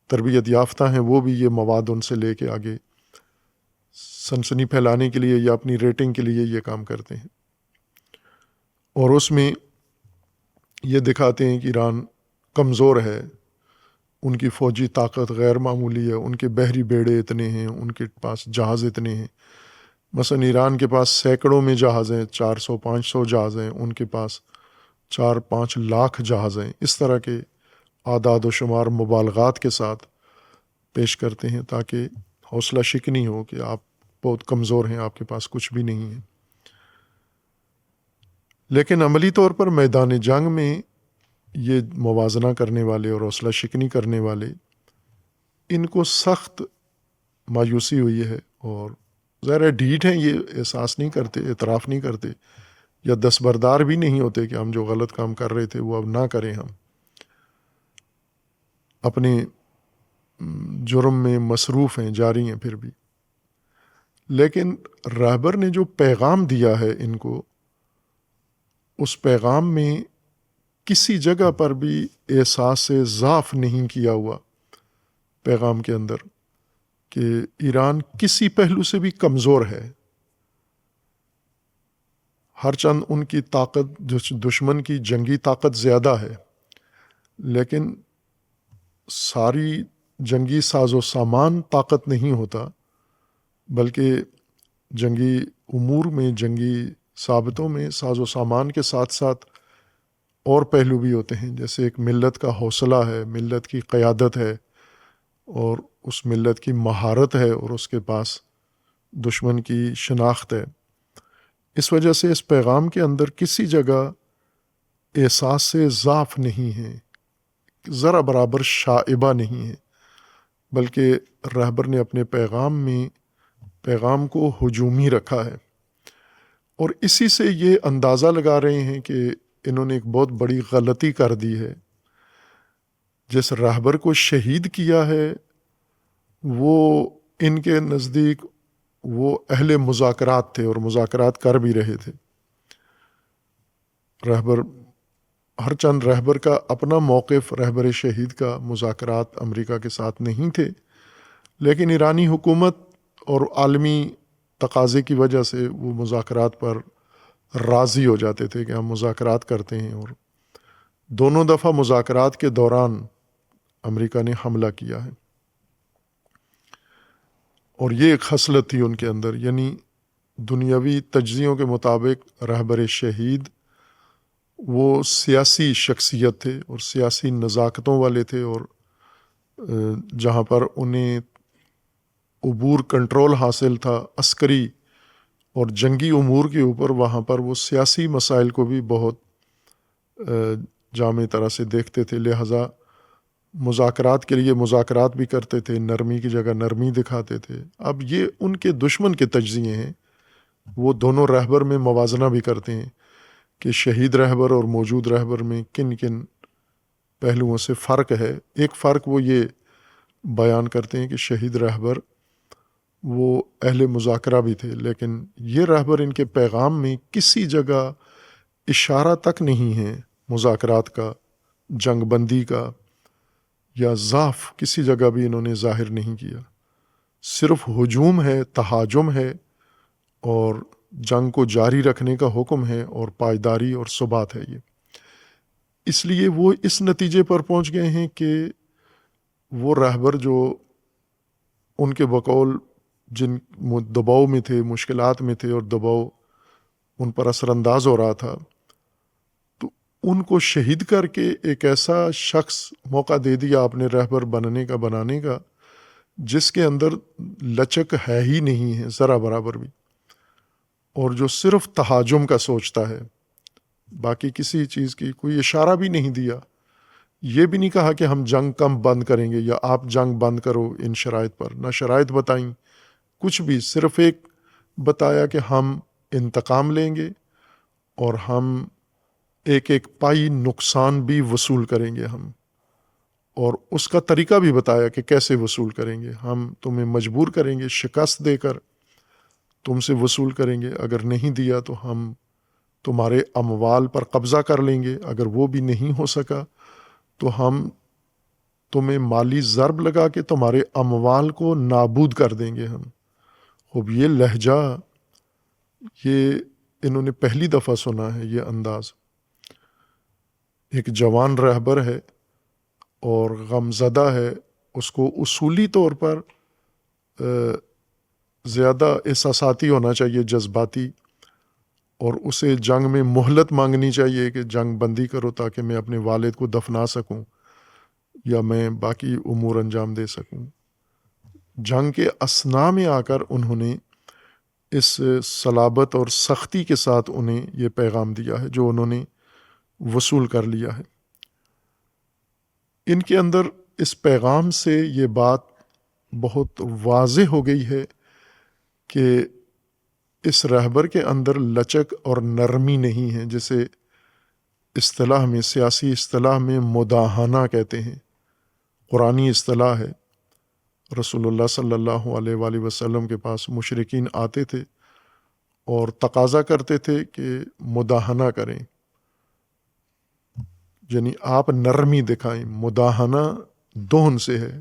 S1: تربیت یافتہ ہیں وہ بھی یہ مواد ان سے لے کے آگے سنسنی پھیلانے کے لیے یا اپنی ریٹنگ کے لیے یہ کام کرتے ہیں، اور اس میں یہ دکھاتے ہیں کہ ایران کمزور ہے، ان کی فوجی طاقت غیر معمولی ہے، ان کے بحری بیڑے اتنے ہیں، ان کے پاس جہاز اتنے ہیں۔ مثلا ایران کے پاس سینکڑوں میں جہاز ہیں، 400-500 جہاز ہیں، ان کے پاس 4-5 لاکھ جہاز ہیں۔ اس طرح کے اعداد و شمار مبالغات کے ساتھ پیش کرتے ہیں تاکہ حوصلہ شکنی ہو کہ آپ بہت کمزور ہیں، آپ کے پاس کچھ بھی نہیں ہے۔ لیکن عملی طور پر میدان جنگ میں یہ موازنہ کرنے والے اور حوصلہ شکنی کرنے والے، ان کو سخت مایوسی ہوئی ہے، اور ظاہر ہے ڈھیٹ ہیں، یہ احساس نہیں کرتے، اعتراف نہیں کرتے، یا دستبردار بھی نہیں ہوتے کہ ہم جو غلط کام کر رہے تھے وہ اب نہ کریں، ہم اپنے جرم میں مصروف ہیں، جاری ہیں پھر بھی۔ لیکن رہبر نے جو پیغام دیا ہے ان کو، اس پیغام میں کسی جگہ پر بھی احساس ضعف نہیں کیا ہوا پیغام کے اندر کہ ایران کسی پہلو سے بھی کمزور ہے۔ ہر چند ان کی طاقت، دشمن کی جنگی طاقت زیادہ ہے، لیکن ساری جنگی ساز و سامان طاقت نہیں ہوتا، بلکہ جنگی امور میں، جنگی ثابتوں میں ساز و سامان کے ساتھ ساتھ اور پہلو بھی ہوتے ہیں، جیسے ایک ملت کا حوصلہ ہے، ملت کی قیادت ہے، اور اس ملت کی مہارت ہے، اور اس کے پاس دشمن کی شناخت ہے۔ اس وجہ سے اس پیغام کے اندر کسی جگہ احساس سے ضعف نہیں ہے، ذرا برابر شائبہ نہیں ہے، بلکہ رہبر نے اپنے پیغام میں پیغام کو ہجومی رکھا ہے، اور اسی سے یہ اندازہ لگا رہے ہیں کہ انہوں نے ایک بہت بڑی غلطی کر دی ہے۔ جس رہبر کو شہید کیا ہے وہ ان کے نزدیک وہ اہل مذاکرات تھے، اور مذاکرات کر بھی رہے تھے۔ رہبر، ہر چند رہبر کا اپنا موقف رہبر شہید کا مذاکرات امریکہ کے ساتھ نہیں تھے، لیکن ایرانی حکومت اور عالمی تقاضے کی وجہ سے وہ مذاکرات پر راضی ہو جاتے تھے کہ ہم مذاکرات کرتے ہیں، اور دونوں دفعہ مذاکرات کے دوران امریکہ نے حملہ کیا ہے، اور یہ ایک خصلت تھی ان کے اندر، یعنی دنیاوی تجزیوں کے مطابق رہبر شہید وہ سیاسی شخصیت تھے اور سیاسی نزاکتوں والے تھے، اور جہاں پر انہیں عبور کنٹرول حاصل تھا عسکری اور جنگی امور کے اوپر، وہاں پر وہ سیاسی مسائل کو بھی بہت جامع طرح سے دیکھتے تھے، لہٰذا مذاکرات کے لیے مذاکرات بھی کرتے تھے، نرمی کی جگہ نرمی دکھاتے تھے۔ اب یہ ان کے دشمن کے تجزیے ہیں، وہ دونوں رہبر میں موازنہ بھی کرتے ہیں کہ شہید رہبر اور موجود رہبر میں کن کن پہلوؤں سے فرق ہے۔ ایک فرق وہ یہ بیان کرتے ہیں کہ شہید رہبر وہ اہل مذاکرہ بھی تھے، لیکن یہ رہبر ان کے پیغام میں کسی جگہ اشارہ تک نہیں ہے مذاکرات کا، جنگ بندی کا، یا ضعف کسی جگہ بھی انہوں نے ظاہر نہیں کیا، صرف ہجوم ہے، تہاجم ہے، اور جنگ کو جاری رکھنے کا حکم ہے، اور پائیداری اور ثبات ہے۔ یہ اس لیے وہ اس نتیجے پر پہنچ گئے ہیں کہ وہ رہبر جو ان کے بقول جن دباؤ میں تھے، مشکلات میں تھے، اور دباؤ ان پر اثر انداز ہو رہا تھا، تو ان کو شہید کر کے ایک ایسا شخص موقع دے دیا اپنے رہبر بنانے کا جس کے اندر لچک ہے ہی نہیں ہے ذرا برابر بھی، اور جو صرف تہاجم کا سوچتا ہے، باقی کسی چیز کی کوئی اشارہ بھی نہیں دیا۔ یہ بھی نہیں کہا کہ ہم جنگ کم بند کریں گے یا آپ جنگ بند کرو ان شرائط پر، نہ شرائط بتائیں کچھ بھی، صرف ایک بتایا کہ ہم انتقام لیں گے اور ہم ایک ایک پائی نقصان بھی وصول کریں گے ہم، اور اس کا طریقہ بھی بتایا کہ کیسے وصول کریں گے، ہم تمہیں مجبور کریں گے شکست دے کر، تم سے وصول کریں گے، اگر نہیں دیا تو ہم تمہارے اموال پر قبضہ کر لیں گے، اگر وہ بھی نہیں ہو سکا تو ہم تمہیں مالی ضرب لگا کے تمہارے اموال کو نابود کر دیں گے ہم۔ اب یہ لہجہ، یہ انہوں نے پہلی دفعہ سنا ہے، یہ انداز۔ ایک جوان رہبر ہے اور غمزدہ ہے، اس کو اصولی طور پر زیادہ احساساتی ہونا چاہیے، جذباتی، اور اسے جنگ میں مہلت مانگنی چاہیے کہ جنگ بندی کرو تاکہ میں اپنے والد کو دفنا سکوں یا میں باقی امور انجام دے سکوں۔ جنگ کے اثناء میں آ کر انہوں نے اس صلابت اور سختی کے ساتھ انہیں یہ پیغام دیا ہے جو انہوں نے وصول کر لیا ہے۔ ان کے اندر اس پیغام سے یہ بات بہت واضح ہو گئی ہے کہ اس رہبر کے اندر لچک اور نرمی نہیں ہے، جسے اصطلاح میں، سیاسی اصطلاح میں مداہنہ کہتے ہیں، قرآنی اصطلاح ہے۔ رسول اللہ صلی اللہ علیہ وآلہ وسلم کے پاس مشرکین آتے تھے اور تقاضا کرتے تھے کہ مداہنہ کریں، یعنی آپ نرمی دکھائیں۔ مداہنہ دہن سے ہے،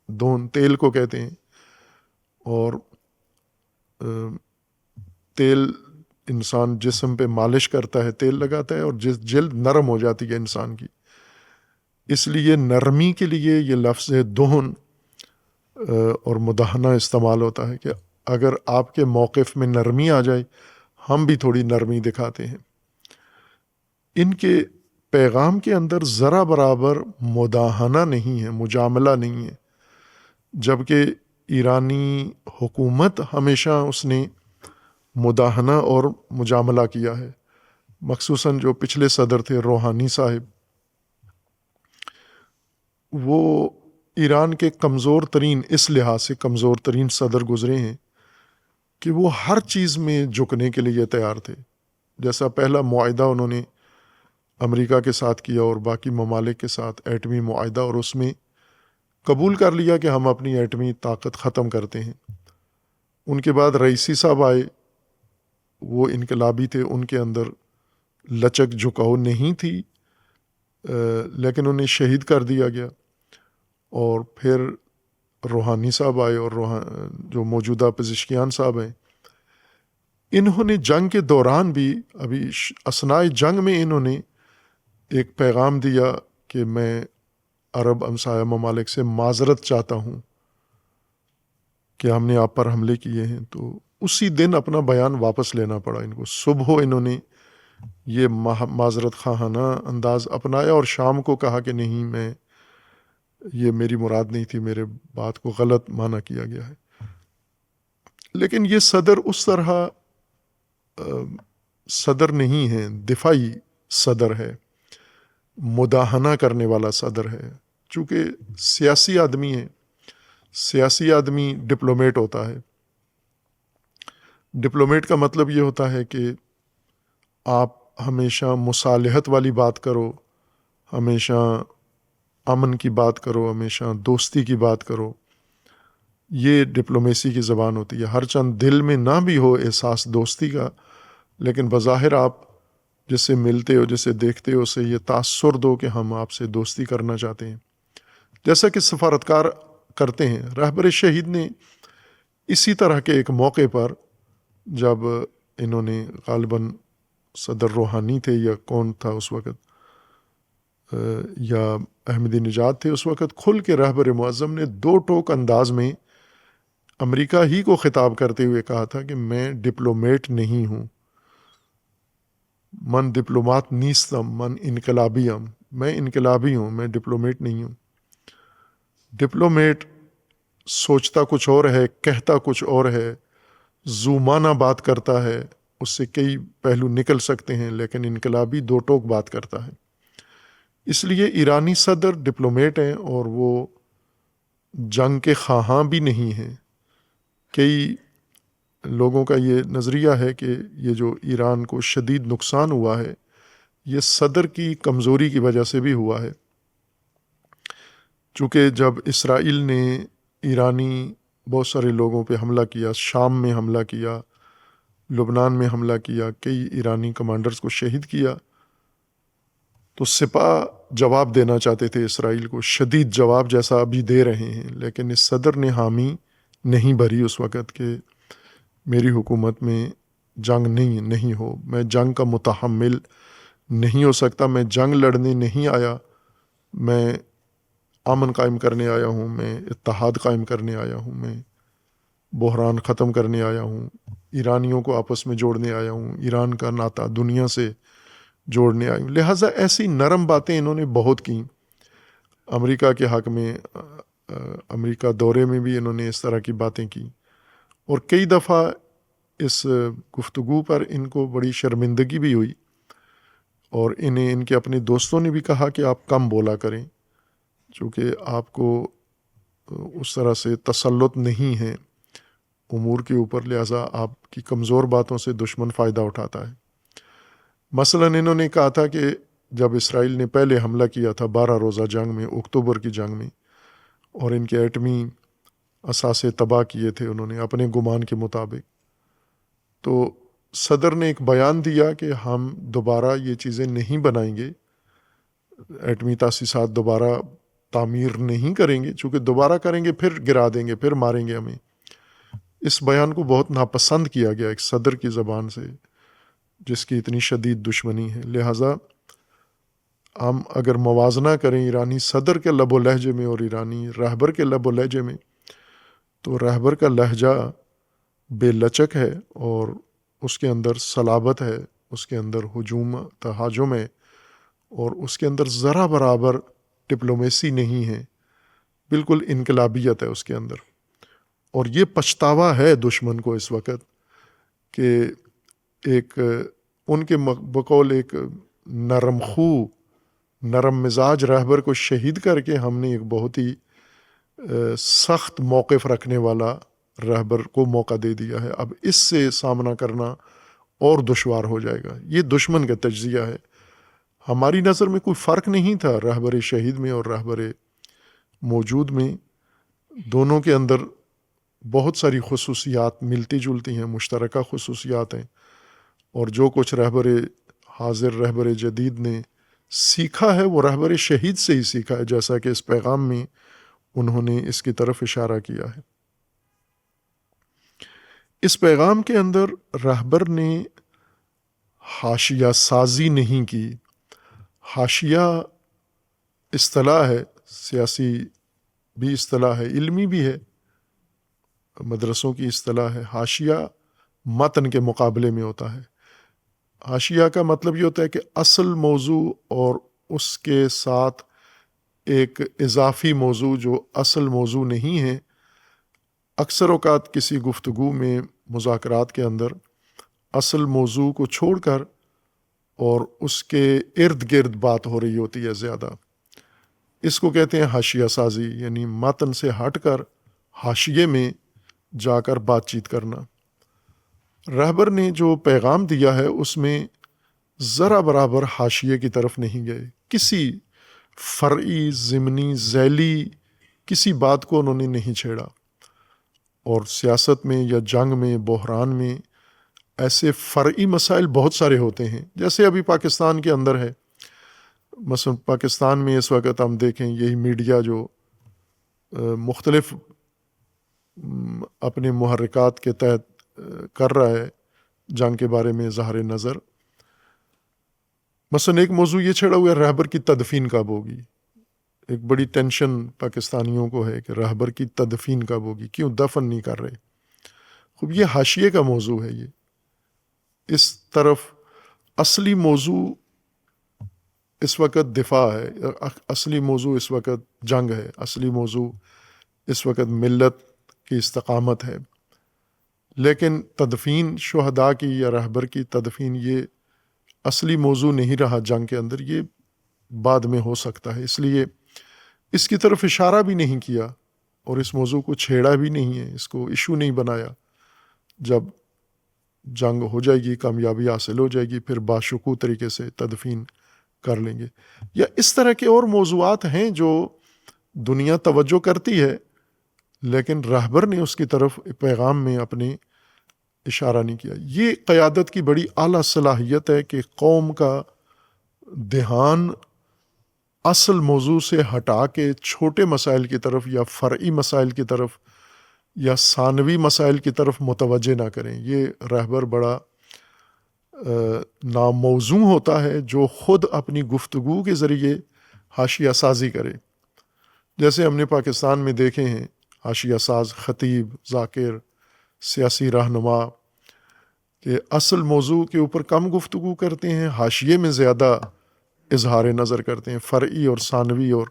S1: دہن تیل کو کہتے ہیں، اور تیل انسان جسم پہ مالش کرتا ہے، تیل لگاتا ہے، اور جلد نرم ہو جاتی ہے انسان کی۔ اس لیے نرمی کے لیے یہ لفظ دہن اور مداہنہ استعمال ہوتا ہے کہ اگر آپ کے موقف میں نرمی آ جائے، ہم بھی تھوڑی نرمی دکھاتے ہیں۔ ان کے پیغام کے اندر ذرا برابر مداہنہ نہیں ہے، مجاملہ نہیں ہے، جبکہ ایرانی حکومت ہمیشہ اس نے مداہنہ اور مجاملہ کیا ہے، مخصوصاً جو پچھلے صدر تھے روحانی صاحب، وہ ایران کے کمزور ترین، اس لحاظ سے کمزور ترین صدر گزرے ہیں کہ وہ ہر چیز میں جھکنے کے لیے تیار تھے۔ جیسا پہلا معاہدہ انہوں نے امریکہ کے ساتھ کیا اور باقی ممالک کے ساتھ ایٹمی معاہدہ، اور اس میں قبول کر لیا کہ ہم اپنی ایٹمی طاقت ختم کرتے ہیں۔ ان کے بعد رئیسی صاحب آئے، وہ انقلابی تھے، ان کے اندر لچک جھکاؤ نہیں تھی، لیکن انہیں شہید کر دیا گیا۔ اور پھر روحانی صاحب آئے، اور جو موجودہ پزشکیان صاحب ہیں، انہوں نے جنگ کے دوران بھی، ابھی اثناء جنگ میں انہوں نے ایک پیغام دیا کہ میں عرب ہمسایہ ممالک سے معذرت چاہتا ہوں کہ ہم نے آپ پر حملے کیے ہیں۔ تو اسی دن اپنا بیان واپس لینا پڑا ان کو۔ صبح انہوں نے یہ معذرت خواہانہ انداز اپنایا، اور شام کو کہا کہ نہیں، یہ میری مراد نہیں تھی، میرے بات کو غلط مانا کیا گیا ہے۔ لیکن یہ صدر اس طرح صدر نہیں ہے، دفاعی صدر ہے، مداہنہ کرنے والا صدر ہے۔ چونکہ سیاسی آدمی ہے، سیاسی آدمی ڈپلومیٹ ہوتا ہے۔ ڈپلومیٹ کا مطلب یہ ہوتا ہے کہ آپ ہمیشہ مصالحت والی بات کرو، ہمیشہ امن کی بات کرو، ہمیشہ دوستی کی بات کرو۔ یہ ڈپلومیسی کی زبان ہوتی ہے۔ ہر چند دل میں نہ بھی ہو احساس دوستی کا، لیکن بظاہر آپ جس سے ملتے ہو، جسے دیکھتے ہو، اسے یہ تاثر دو کہ ہم آپ سے دوستی کرنا چاہتے ہیں، جیسا کہ سفارتکار کرتے ہیں۔ رہبر شہید نے اسی طرح کے ایک موقع پر، جب انہوں نے غالباً صدر روحانی تھے یا کون تھا اس وقت، یا احمدی نژاد تھے اس وقت، کھل کے رہبر معظم نے دو ٹوک انداز میں امریکہ ہی کو خطاب کرتے ہوئے کہا تھا کہ میں ڈپلومیٹ نہیں ہوں، من ڈپلومات نیستم من انقلابیم، میں انقلابی ہوں، میں ڈپلومیٹ نہیں ہوں۔ ڈپلومیٹ سوچتا کچھ اور ہے، کہتا کچھ اور ہے، زومانہ بات کرتا ہے، اس سے کئی پہلو نکل سکتے ہیں، لیکن انقلابی دو ٹوک بات کرتا ہے۔ اس لیے ایرانی صدر ڈپلومیٹ ہیں، اور وہ جنگ کے خواہاں بھی نہیں ہیں۔ کئی لوگوں کا یہ نظریہ ہے کہ یہ جو ایران کو شدید نقصان ہوا ہے، یہ صدر کی کمزوری کی وجہ سے بھی ہوا ہے۔ چونکہ جب اسرائیل نے ایرانی بہت سارے لوگوں پہ حملہ کیا، شام میں حملہ کیا، لبنان میں حملہ کیا، کئی ایرانی کمانڈرز کو شہید کیا، تو سپاہ جواب دینا چاہتے تھے اسرائیل کو، شدید جواب جیسا ابھی دے رہے ہیں، لیکن اس صدر نے حامی نہیں بھری اس وقت کہ میری حکومت میں جنگ نہیں ہو، میں جنگ کا متحمل نہیں ہو سکتا، میں جنگ لڑنے نہیں آیا، میں امن قائم کرنے آیا ہوں، میں اتحاد قائم کرنے آیا ہوں، میں بحران ختم کرنے آیا ہوں، ایرانیوں کو آپس میں جوڑنے آیا ہوں، ایران کا ناطہ دنیا سے جوڑنے آیا ہوں۔ لہٰذا ایسی نرم باتیں انہوں نے بہت کیں امریکہ کے حق میں، امریکہ دورے میں بھی انہوں نے اس طرح کی باتیں کی، اور کئی دفعہ اس گفتگو پر ان کو بڑی شرمندگی بھی ہوئی، اور ان کے اپنے دوستوں نے بھی کہا کہ آپ کم بولا کریں، چونکہ آپ کو اس طرح سے تسلط نہیں ہے امور کے اوپر، لہٰذا آپ کی کمزور باتوں سے دشمن فائدہ اٹھاتا ہے۔ مثلاً انہوں نے کہا تھا کہ جب اسرائیل نے پہلے حملہ کیا تھا 12 روزہ جنگ میں، اکتوبر کی جنگ میں، اور ان کے ایٹمی اثاثے تباہ کیے تھے انہوں نے اپنے گمان کے مطابق، تو صدر نے ایک بیان دیا کہ ہم دوبارہ یہ چیزیں نہیں بنائیں گے، ایٹمی تاسیسات دوبارہ تعمیر نہیں کریں گے، چونکہ دوبارہ کریں گے پھر گرا دیں گے، پھر ماریں گے ہمیں۔ اس بیان کو بہت ناپسند کیا گیا ایک صدر کی زبان سے جس کی اتنی شدید دشمنی ہے۔ لہٰذا ہم اگر موازنہ کریں ایرانی صدر کے لب و لہجے میں اور ایرانی رہبر کے لب و لہجے میں، تو رہبر کا لہجہ بے لچک ہے، اور اس کے اندر صلابت ہے، اس کے اندر ہجوم تہاجم ہے، اور اس کے اندر ذرا برابر ڈپلومیسی نہیں ہے، بالکل انقلابیت ہے اس کے اندر۔ اور یہ پچھتاوا ہے دشمن کو اس وقت کہ ایک ان کے بقول ایک نرم خو، نرم مزاج رہبر کو شہید کر کے ہم نے ایک بہت ہی سخت موقف رکھنے والا رہبر کو موقع دے دیا ہے، اب اس سے سامنا کرنا اور دشوار ہو جائے گا۔ یہ دشمن کا تجزیہ ہے۔ ہماری نظر میں کوئی فرق نہیں تھا رہبر شہید میں اور رہبر موجود میں، دونوں کے اندر بہت ساری خصوصیات ملتی جلتی ہیں، مشترکہ خصوصیات ہیں، اور جو کچھ رہبر حاضر رہبر جدید نے سیکھا ہے وہ رہبر شہید سے ہی سیکھا ہے، جیسا کہ اس پیغام میں انہوں نے اس کی طرف اشارہ کیا ہے۔ اس پیغام کے اندر رہبر نے حاشیہ سازی نہیں کی۔ حاشیہ اصطلاح ہے، سیاسی بھی اصطلاح ہے، علمی بھی ہے، مدرسوں کی اصطلاح ہے۔ حاشیہ متن کے مقابلے میں ہوتا ہے۔ حاشیہ کا مطلب یہ ہوتا ہے کہ اصل موضوع اور اس کے ساتھ ایک اضافی موضوع جو اصل موضوع نہیں ہے۔ اکثر اوقات کسی گفتگو میں، مذاکرات کے اندر اصل موضوع کو چھوڑ کر اور اس کے ارد گرد بات ہو رہی ہوتی ہے زیادہ، اس کو کہتے ہیں حاشیہ سازی، یعنی متن سے ہٹ کر حاشیے میں جا کر بات چیت کرنا۔ رہبر نے جو پیغام دیا ہے اس میں ذرا برابر حاشیے کی طرف نہیں گئے، کسی فرعی، ضمنی، ذیلی کسی بات کو انہوں نے نہیں چھیڑا۔ اور سیاست میں یا جنگ میں، بحران میں ایسے فرعی مسائل بہت سارے ہوتے ہیں، جیسے ابھی پاکستان کے اندر ہے۔ مثلا پاکستان میں اس وقت ہم دیکھیں یہی میڈیا جو مختلف اپنے محرکات کے تحت کر رہا ہے جنگ کے بارے میں اظہار نظر۔ مثلا ایک موضوع یہ چھڑا ہوا ہے رہبر کی تدفین کب ہوگی۔ ایک بڑی ٹینشن پاکستانیوں کو ہے کہ رہبر کی تدفین کب ہوگی، کیوں دفن نہیں کر رہے۔ خوب یہ حاشیے کا موضوع ہے۔ یہ اس طرف اصلی موضوع اس وقت دفاع ہے، اصلی موضوع اس وقت جنگ ہے، اصلی موضوع اس وقت ملت کی استقامت ہے۔ لیکن تدفین شہداء کی یا رہبر کی تدفین یہ اصلی موضوع نہیں رہا جنگ کے اندر، یہ بعد میں ہو سکتا ہے۔ اس لیے اس کی طرف اشارہ بھی نہیں کیا اور اس موضوع کو چھیڑا بھی نہیں ہے، اس کو ایشو نہیں بنایا۔ جب جنگ ہو جائے گی، کامیابی حاصل ہو جائے گی، پھر باشکوہ طریقے سے تدفین کر لیں گے۔ یا اس طرح کے اور موضوعات ہیں جو دنیا توجہ کرتی ہے، لیکن رہبر نے اس کی طرف پیغام میں اپنے اشارہ نہیں کیا۔ یہ قیادت کی بڑی اعلیٰ صلاحیت ہے کہ قوم کا دھیان اصل موضوع سے ہٹا کے چھوٹے مسائل کی طرف یا فرعی مسائل کی طرف یا ثانوی مسائل کی طرف متوجہ نہ کریں۔ یہ رہبر بڑا ناموزوں ہوتا ہے جو خود اپنی گفتگو کے ذریعے حاشیہ سازی کرے، جیسے ہم نے پاکستان میں دیکھے ہیں حاشیہ ساز خطیب، ذاکر، سیاسی رہنما کہ اصل موضوع کے اوپر کم گفتگو کرتے ہیں، حاشیے میں زیادہ اظہار نظر کرتے ہیں، فرعی اور ثانوی اور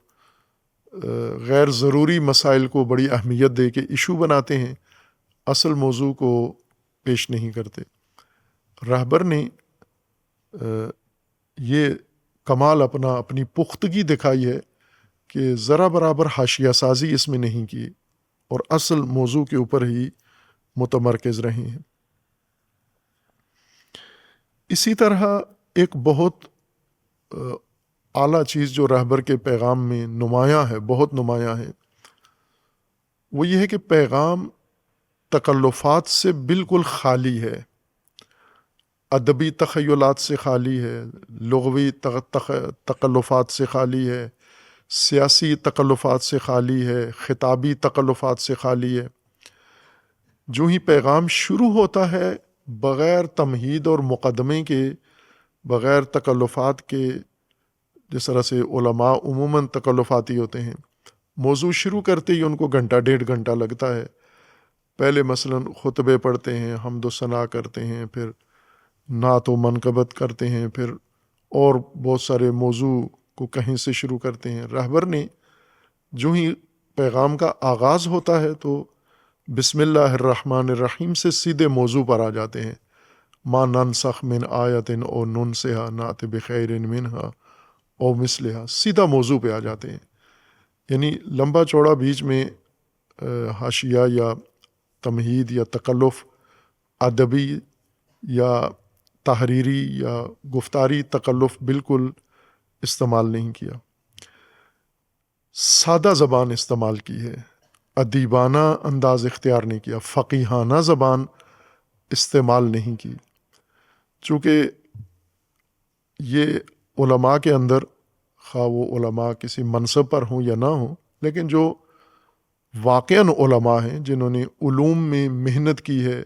S1: غیر ضروری مسائل کو بڑی اہمیت دے کے ایشو بناتے ہیں، اصل موضوع کو پیش نہیں کرتے۔ رہبر نے یہ کمال اپنی پختگی دکھائی ہے کہ ذرا برابر حاشیہ سازی اس میں نہیں کی اور اصل موضوع کے اوپر ہی متمرکز رہے ہیں۔ اسی طرح ایک بہت اعلیٰ چیز جو رہبر کے پیغام میں نمایاں ہے، بہت نمایاں ہے، وہ یہ ہے کہ پیغام تکلفات سے بالکل خالی ہے، ادبی تخیلات سے خالی ہے، لغوی تکلفات سے خالی ہے، سیاسی تکلفات سے خالی ہے، خطابی تکلفات سے خالی ہے۔ جو ہی پیغام شروع ہوتا ہے بغیر تمہید اور مقدمے کے، بغیر تکلفات کے، جس طرح سے علماء عموماً تکلفاتی ہوتے ہیں، موضوع شروع کرتے ہی ان کو گھنٹہ ڈیڑھ گھنٹہ لگتا ہے۔ پہلے مثلاً خطبے پڑھتے ہیں، حمد و ثنا کرتے ہیں، پھر نعت و منقبت کرتے ہیں، پھر اور بہت سارے موضوع کو کہیں سے شروع کرتے ہیں۔ رہبر نے جو ہی پیغام کا آغاز ہوتا ہے تو بسم اللہ الرحمن الرحیم سے سیدھے موضوع پر آ جاتے ہیں۔ ما ننسخ من آیت او ننسها نأت بخیر منہا او مثلہا، سیدھا موضوع پہ آ جاتے ہیں۔ یعنی لمبا چوڑا بیچ میں حاشیہ یا تمہید یا تکلف، ادبی یا تحریری یا گفتاری تکلف بالکل استعمال نہیں کیا۔ سادہ زبان استعمال کی ہے، ادیبانہ انداز اختیار نہیں کیا، فقیہانہ زبان استعمال نہیں کی۔ چونکہ یہ علماء کے اندر، خواہ وہ علماء کسی منصب پر ہوں یا نہ ہوں، لیکن جو واقعاً علماء ہیں جنہوں نے علوم میں محنت کی ہے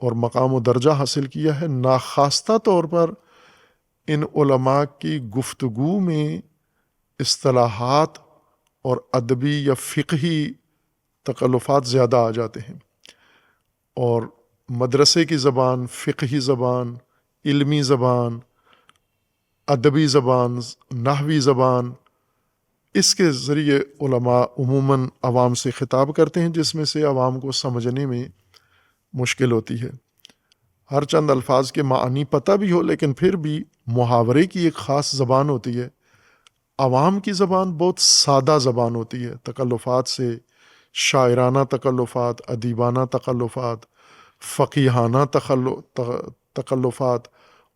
S1: اور مقام و درجہ حاصل کیا ہے، ناخواستہ طور پر ان علماء کی گفتگو میں اصطلاحات اور ادبی یا فقہی تکلفات زیادہ آ جاتے ہیں، اور مدرسے کی زبان، فقہی زبان، علمی زبان، ادبی زبان، نحوی زبان، اس کے ذریعے علماء عموماً عوام سے خطاب کرتے ہیں، جس میں سے عوام کو سمجھنے میں مشکل ہوتی ہے۔ ہر چند الفاظ کے معنی پتہ بھی ہو، لیکن پھر بھی محاورے کی ایک خاص زبان ہوتی ہے۔ عوام کی زبان بہت سادہ زبان ہوتی ہے، تکلفات سے، شاعرانہ تکلفات، ادیبانہ تکلفات، فقیہانہ تکلفات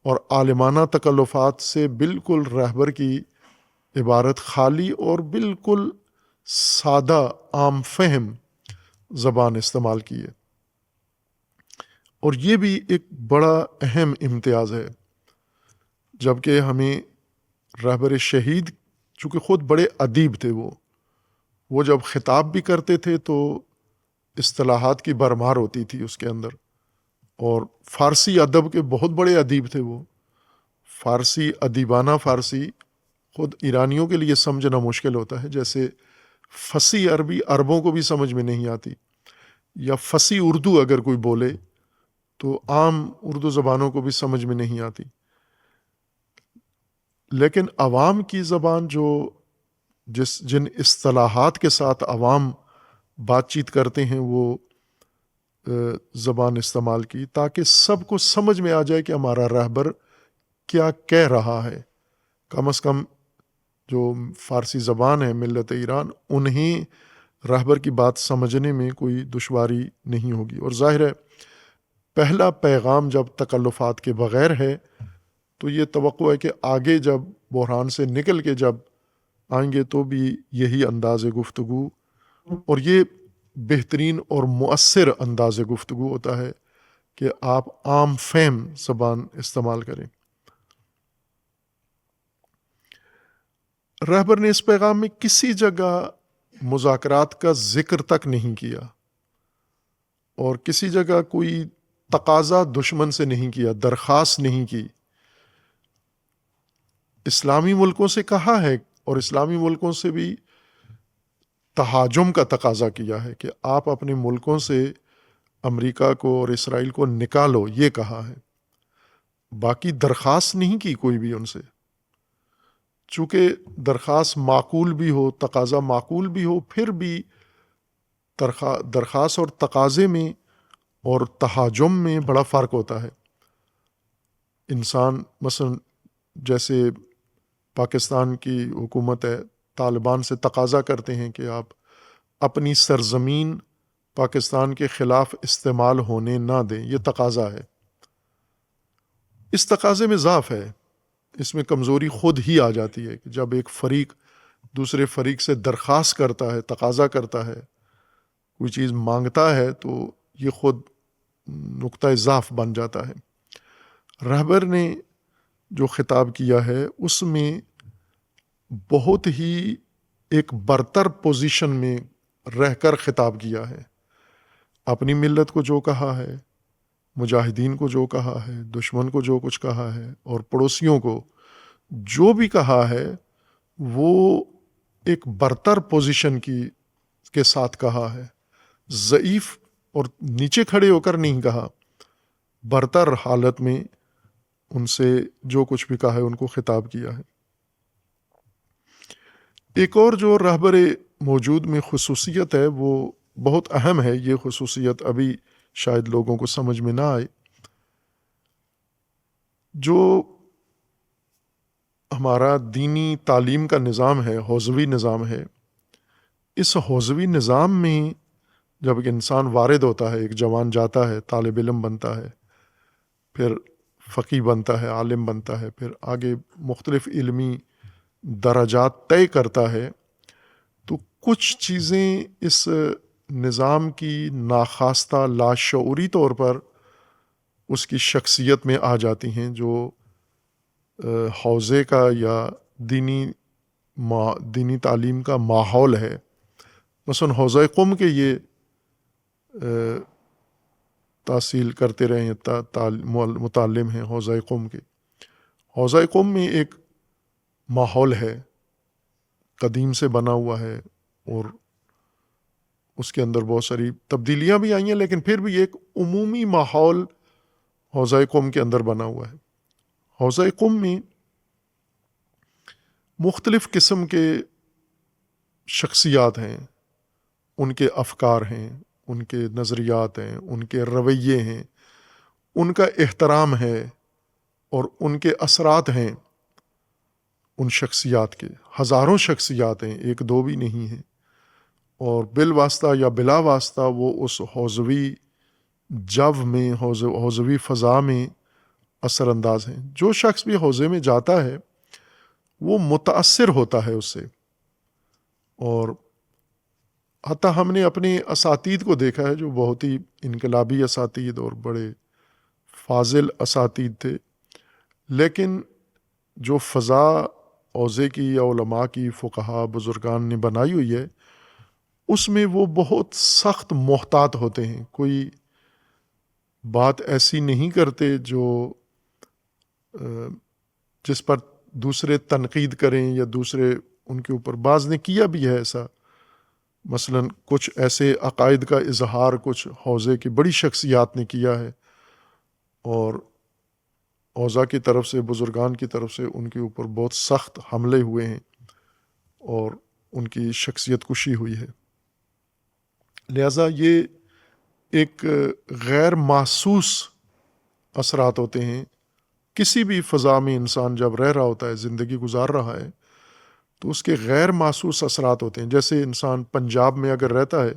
S1: اور عالمانہ تکلفات سے بالکل رہبر کی عبارت خالی اور بالکل سادہ عام فہم زبان استعمال کی ہے۔ اور یہ بھی ایک بڑا اہم امتیاز ہے، جبکہ ہمیں رہبر شہید چونکہ خود بڑے ادیب تھے، وہ جب خطاب بھی کرتے تھے تو اصطلاحات کی بھرمار ہوتی تھی اس کے اندر، اور فارسی ادب کے بہت بڑے ادیب تھے وہ۔ فارسی، ادیبانہ فارسی خود ایرانیوں کے لیے سمجھنا مشکل ہوتا ہے، جیسے فصیح عربی عربوں کو بھی سمجھ میں نہیں آتی، یا فصیح اردو اگر کوئی بولے تو عام اردو زبانوں کو بھی سمجھ میں نہیں آتی۔ لیکن عوام کی زبان جن اصطلاحات کے ساتھ عوام بات چیت کرتے ہیں، وہ زبان استعمال کی تاکہ سب کو سمجھ میں آ جائے کہ ہمارا رہبر کیا کہہ رہا ہے۔ کم از کم جو فارسی زبان ہے ملت ایران، انہیں رہبر کی بات سمجھنے میں کوئی دشواری نہیں ہوگی۔ اور ظاہر ہے پہلا پیغام جب تکلفات کے بغیر ہے تو یہ توقع ہے کہ آگے جب بحران سے نکل کے جب آئیں گے تو بھی یہی انداز گفتگو، اور یہ بہترین اور مؤثر انداز گفتگو ہوتا ہے کہ آپ عام فہم زبان استعمال کریں۔ رہبر نے اس پیغام میں کسی جگہ مذاکرات کا ذکر تک نہیں کیا، اور کسی جگہ کوئی تقاضا دشمن سے نہیں کیا، درخواست نہیں کی۔ اسلامی ملکوں سے کہا ہے، اور اسلامی ملکوں سے بھی تہاجم کا تقاضا کیا ہے کہ آپ اپنے ملکوں سے امریکہ کو اور اسرائیل کو نکالو، یہ کہا ہے۔ باقی درخواست نہیں کی کوئی بھی ان سے، چونکہ درخواست معقول بھی ہو، تقاضا معقول بھی ہو، پھر بھی درخواست اور تقاضے میں اور تہاجم میں بڑا فرق ہوتا ہے۔ انسان مثلا جیسے پاکستان کی حکومت ہے، طالبان سے تقاضا کرتے ہیں کہ آپ اپنی سرزمین پاکستان کے خلاف استعمال ہونے نہ دیں، یہ تقاضا ہے۔ اس تقاضے میں ضعف ہے، اس میں کمزوری خود ہی آ جاتی ہے کہ جب ایک فریق دوسرے فریق سے درخواست کرتا ہے، تقاضا کرتا ہے، کوئی چیز مانگتا ہے، تو یہ خود نقطہ ضعف بن جاتا ہے۔ رہبر نے جو خطاب کیا ہے اس میں بہت ہی ایک برتر پوزیشن میں رہ کر خطاب کیا ہے۔ اپنی ملت کو جو کہا ہے، مجاہدین کو جو کہا ہے، دشمن کو جو کچھ کہا ہے، اور پڑوسیوں کو جو بھی کہا ہے، وہ ایک برتر پوزیشن کے ساتھ کہا ہے۔ ضعیف اور نیچے کھڑے ہو کر نہیں کہا، برتر حالت میں ان سے جو کچھ بھی کہا ہے ان کو خطاب کیا ہے۔ ایک اور جو رہبر موجود میں خصوصیت ہے، وہ بہت اہم ہے، یہ خصوصیت ابھی شاید لوگوں کو سمجھ میں نہ آئے۔ جو ہمارا دینی تعلیم کا نظام ہے، حوزوی نظام ہے، اس حوزوی نظام میں جب ایک انسان وارد ہوتا ہے، ایک جوان جاتا ہے، طالب علم بنتا ہے، پھر فقیہ بنتا ہے، عالم بنتا ہے، پھر آگے مختلف علمی درجات طے کرتا ہے، تو کچھ چیزیں اس نظام کی ناخواستہ لاشعوری طور پر اس کی شخصیت میں آ جاتی ہیں، جو حوزے کا یا دینی تعلیم کا ماحول ہے۔ مثلا حوزہ قم کے یہ تحصیل کرتے رہے ہیں، متعلم ہیں حوزہ قم کے۔ حوزہ قم میں ایک ماحول ہے، قدیم سے بنا ہوا ہے، اور اس کے اندر بہت ساری تبدیلیاں بھی آئی ہیں، لیکن پھر بھی ایک عمومی ماحول حوزہ قم کے اندر بنا ہوا ہے۔ حوزہ قم میں مختلف قسم کے شخصیات ہیں، ان کے افکار ہیں، ان کے نظریات ہیں، ان کے رویے ہیں، ان کا احترام ہے، اور ان کے اثرات ہیں۔ ان شخصیات کے ہزاروں شخصیات ہیں، ایک دو بھی نہیں ہیں، اور بالواسطہ یا بلا واسطہ وہ اس حوزوی جو میں، حوزوی فضا میں اثر انداز ہیں۔ جو شخص بھی حوزے میں جاتا ہے وہ متاثر ہوتا ہے اس سے، اور حتیٰ ہم نے اپنے اساتید کو دیکھا ہے جو بہت ہی انقلابی اساتید اور بڑے فاضل اساتید تھے، لیکن جو فضا حوزے کی یا علماء کی، فقہا، بزرگان نے بنائی ہوئی ہے، اس میں وہ بہت سخت محتاط ہوتے ہیں، کوئی بات ایسی نہیں کرتے جس پر دوسرے تنقید کریں یا دوسرے ان کے اوپر۔ بعض نے کیا بھی ہے ایسا، مثلا کچھ ایسے عقائد کا اظہار کچھ حوزے کی بڑی شخصیات نے کیا ہے، اور حوزہ کی طرف سے، بزرگان کی طرف سے ان کے اوپر بہت سخت حملے ہوئے ہیں اور ان کی شخصیت کشی ہوئی ہے۔ لہٰذا یہ ایک غیر محسوس اثرات ہوتے ہیں۔ کسی بھی فضا میں انسان جب رہ رہا ہوتا ہے، زندگی گزار رہا ہے، تو اس کے غیر محسوس اثرات ہوتے ہیں۔ جیسے انسان پنجاب میں اگر رہتا ہے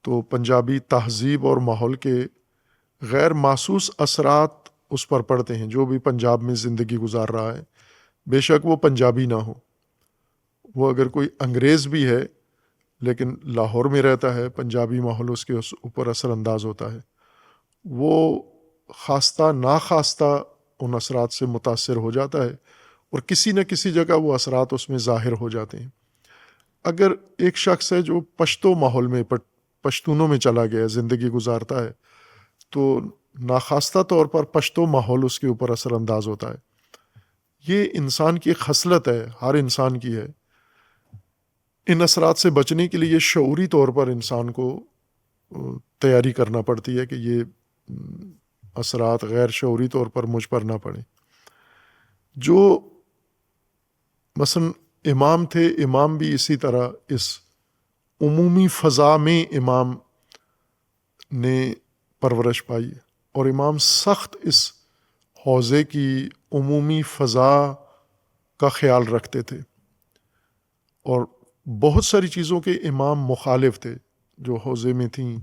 S1: تو پنجابی تہذیب اور ماحول کے غیر محسوس اثرات اس پر پڑتے ہیں، جو بھی پنجاب میں زندگی گزار رہا ہے، بے شک وہ پنجابی نہ ہو۔ وہ اگر کوئی انگریز بھی ہے لیکن لاہور میں رہتا ہے، پنجابی ماحول اس کے اوپر اثر انداز ہوتا ہے۔ وہ خواستہ ناخواستہ ان اثرات سے متاثر ہو جاتا ہے، اور کسی نہ کسی جگہ وہ اثرات اس میں ظاہر ہو جاتے ہیں۔ اگر ایک شخص ہے جو پشتو ماحول میں پشتونوں میں چلا گیا، زندگی گزارتا ہے، تو ناخواستہ طور پر پشتو ماحول اس کے اوپر اثر انداز ہوتا ہے۔ یہ انسان کی خصلت ہے، ہر انسان کی ہے۔ ان اثرات سے بچنے کے لیے شعوری طور پر انسان کو تیاری کرنا پڑتی ہے کہ یہ اثرات غیر شعوری طور پر مجھ پر نہ پڑیں۔ جو مثلا امام تھے، امام بھی اسی طرح اس عمومی فضا میں امام نے پرورش پائی، اور امام سخت اس حوضے کی عمومی فضا کا خیال رکھتے تھے، اور بہت ساری چیزوں کے امام مخالف تھے جو حوضے میں تھیں،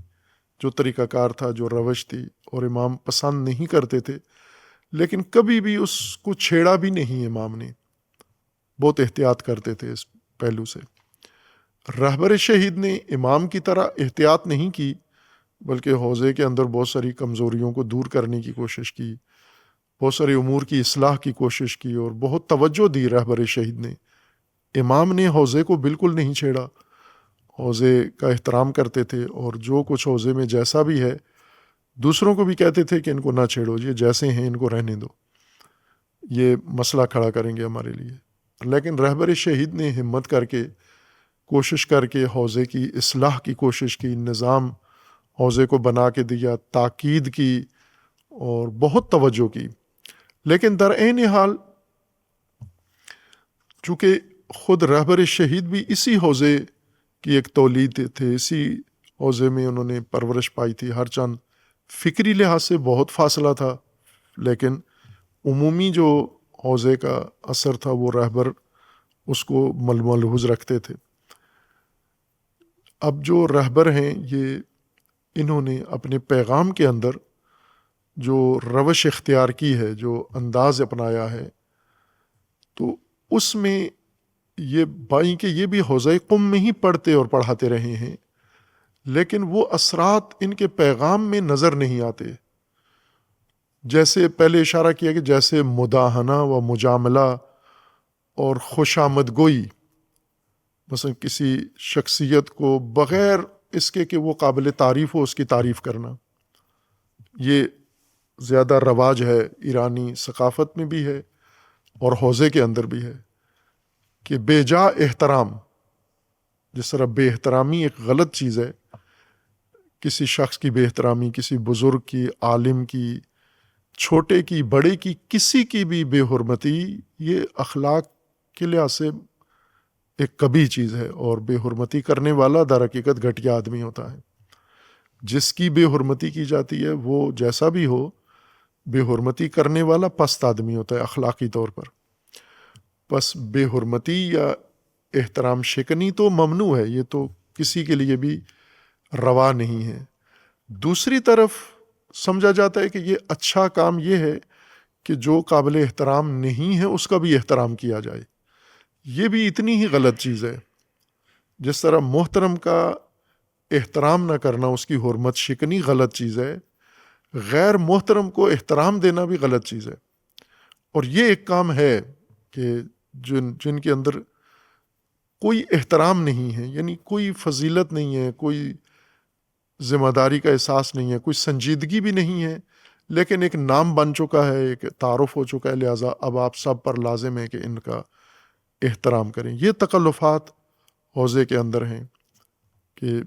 S1: جو طریقہ کار تھا، جو روش تھی، اور امام پسند نہیں کرتے تھے، لیکن کبھی بھی اس کو چھیڑا بھی نہیں امام نے، بہت احتیاط کرتے تھے اس پہلو سے۔ رہبر شہید نے امام کی طرح احتیاط نہیں کی، بلکہ حوضے کے اندر بہت ساری کمزوریوں کو دور کرنے کی کوشش کی، بہت سارے امور کی اصلاح کی کوشش کی، اور بہت توجہ دی رہبر شہید نے۔ امام نے حوضے کو بالکل نہیں چھیڑا، حوضے کا احترام کرتے تھے، اور جو کچھ حوضے میں جیسا بھی ہے دوسروں کو بھی کہتے تھے کہ ان کو نہ چھیڑو، یہ جیسے ہیں ان کو رہنے دو، یہ مسئلہ کھڑا کریں گے ہمارے لیے۔ لیکن رہبر شہید نے ہمت کر کے، کوشش کر کے حوضے کی اصلاح کی کوشش کی، نظام حوضے کو بنا کے دیا، تاکید کی، اور بہت توجہ کی۔ لیکن در عین حال چونکہ خود رہبر شہید بھی اسی حوضے کی ایک تولید تھے، اسی حوضے میں انہوں نے پرورش پائی تھی، ہر چند فکری لحاظ سے بہت فاصلہ تھا، لیکن عمومی جو حوضے کا اثر تھا وہ رہبر اس کو ملحوظ رکھتے تھے۔ اب جو رہبر ہیں، یہ انہوں نے اپنے پیغام کے اندر جو روش اختیار کی ہے، جو انداز اپنایا ہے، تو اس میں یہ بائیں کہ یہ بھی حوضہ قم میں ہی پڑھتے اور پڑھاتے رہے ہیں، لیکن وہ اثرات ان کے پیغام میں نظر نہیں آتے۔ جیسے پہلے اشارہ کیا کہ جیسے مداہنہ و مجاملہ اور خوش آمد گوئی، مثلا کسی شخصیت کو بغیر اس کے کہ وہ قابل تعریف ہو اس کی تعریف کرنا، یہ زیادہ رواج ہے، ایرانی ثقافت میں بھی ہے اور حوضے کے اندر بھی ہے، کہ بے جا احترام، جس طرح بے احترامی ایک غلط چیز ہے، کسی شخص کی بے احترامی، کسی بزرگ کی، عالم کی، چھوٹے کی، بڑے کی، کسی کی بھی بے حرمتی، یہ اخلاق کے لحاظ سے ایک کبھی چیز ہے، اور بے حرمتی کرنے والا در حقیقت گھٹیا آدمی ہوتا ہے۔ جس کی بے حرمتی کی جاتی ہے وہ جیسا بھی ہو، بے حرمتی کرنے والا پست آدمی ہوتا ہے اخلاقی طور پر۔ بس بے حرمتی یا احترام شکنی تو ممنوع ہے، یہ تو کسی کے لیے بھی روا نہیں ہے۔ دوسری طرف سمجھا جاتا ہے کہ یہ اچھا کام یہ ہے کہ جو قابل احترام نہیں ہے اس کا بھی احترام کیا جائے، یہ بھی اتنی ہی غلط چیز ہے۔ جس طرح محترم کا احترام نہ کرنا، اس کی حرمت شکنی غلط چیز ہے، غیر محترم کو احترام دینا بھی غلط چیز ہے۔ اور یہ ایک کام ہے کہ جن کے اندر کوئی احترام نہیں ہے، یعنی کوئی فضیلت نہیں ہے، کوئی ذمہ داری کا احساس نہیں ہے، کوئی سنجیدگی بھی نہیں ہے، لیکن ایک نام بن چکا ہے، ایک تعارف ہو چکا ہے، لہٰذا اب آپ سب پر لازم ہے کہ ان کا احترام کریں۔ یہ تکلفات حوضے کے اندر ہیں کہ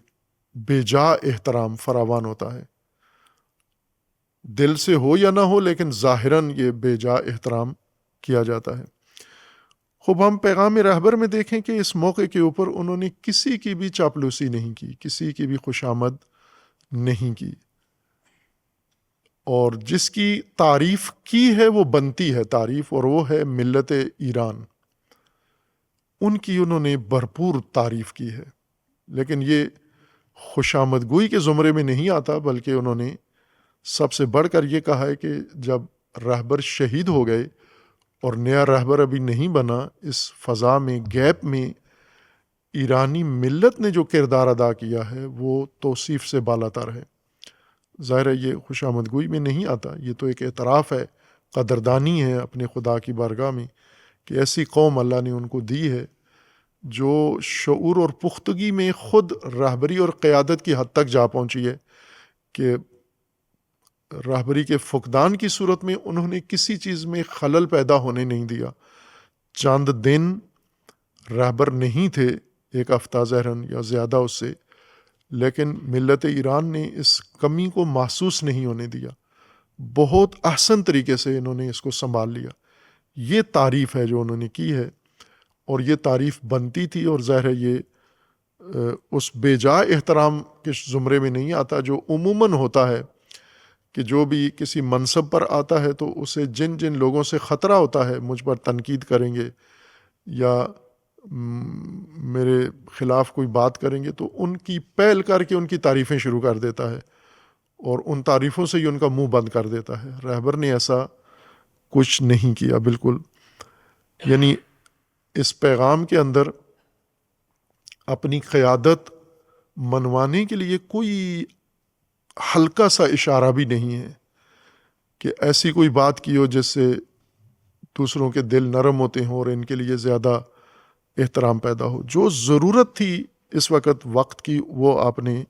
S1: بے جا احترام فراوان ہوتا ہے، دل سے ہو یا نہ ہو، لیکن ظاہراً یہ بے جا احترام کیا جاتا ہے۔ خوب ہم پیغام رہبر میں دیکھیں کہ اس موقع کے اوپر انہوں نے کسی کی بھی چاپلوسی نہیں کی، کسی کی بھی خوشامد نہیں کی، اور جس کی تعریف کی ہے وہ بنتی ہے تعریف، اور وہ ہے ملت ایران، ان کی انہوں نے بھرپور تعریف کی ہے۔ لیکن یہ خوشامد گوئی کے زمرے میں نہیں آتا، بلکہ انہوں نے سب سے بڑھ کر یہ کہا ہے کہ جب رہبر شہید ہو گئے اور نیا رہبر ابھی نہیں بنا، اس فضا میں، گیپ میں ایرانی ملت نے جو کردار ادا کیا ہے وہ توصیف سے بالاتر ہے۔ ظاہر ہے یہ خوش آمدگوئی میں نہیں آتا، یہ تو ایک اعتراف ہے، قدردانی ہے اپنے خدا کی بارگاہ میں کہ ایسی قوم اللہ نے ان کو دی ہے جو شعور اور پختگی میں خود رہبری اور قیادت کی حد تک جا پہنچی ہے کہ رہبری کے فقدان کی صورت میں انہوں نے کسی چیز میں خلل پیدا ہونے نہیں دیا۔ چند دن رہبر نہیں تھے، ایک ہفتہ ظاہراً یا زیادہ اس سے، لیکن ملت ایران نے اس کمی کو محسوس نہیں ہونے دیا، بہت احسن طریقے سے انہوں نے اس کو سنبھال لیا۔ یہ تعریف ہے جو انہوں نے کی ہے، اور یہ تعریف بنتی تھی، اور ظاہر ہے یہ اس بے جا احترام کے زمرے میں نہیں آتا جو عموماً ہوتا ہے کہ جو بھی کسی منصب پر آتا ہے تو اسے جن جن لوگوں سے خطرہ ہوتا ہے مجھ پر تنقید کریں گے یا میرے خلاف کوئی بات کریں گے تو ان کی پہل کر کے ان کی تعریفیں شروع کر دیتا ہے، اور ان تعریفوں سے ہی ان کا منہ بند کر دیتا ہے۔ رہبر نے ایسا کچھ نہیں کیا بالکل، یعنی اس پیغام کے اندر اپنی قیادت منوانے کے لیے کوئی ہلکا سا اشارہ بھی نہیں ہے کہ ایسی کوئی بات کی ہو جس سے دوسروں کے دل نرم ہوتے ہوں اور ان کے لیے زیادہ احترام پیدا ہو۔ جو ضرورت تھی اس وقت کی وہ آپ نے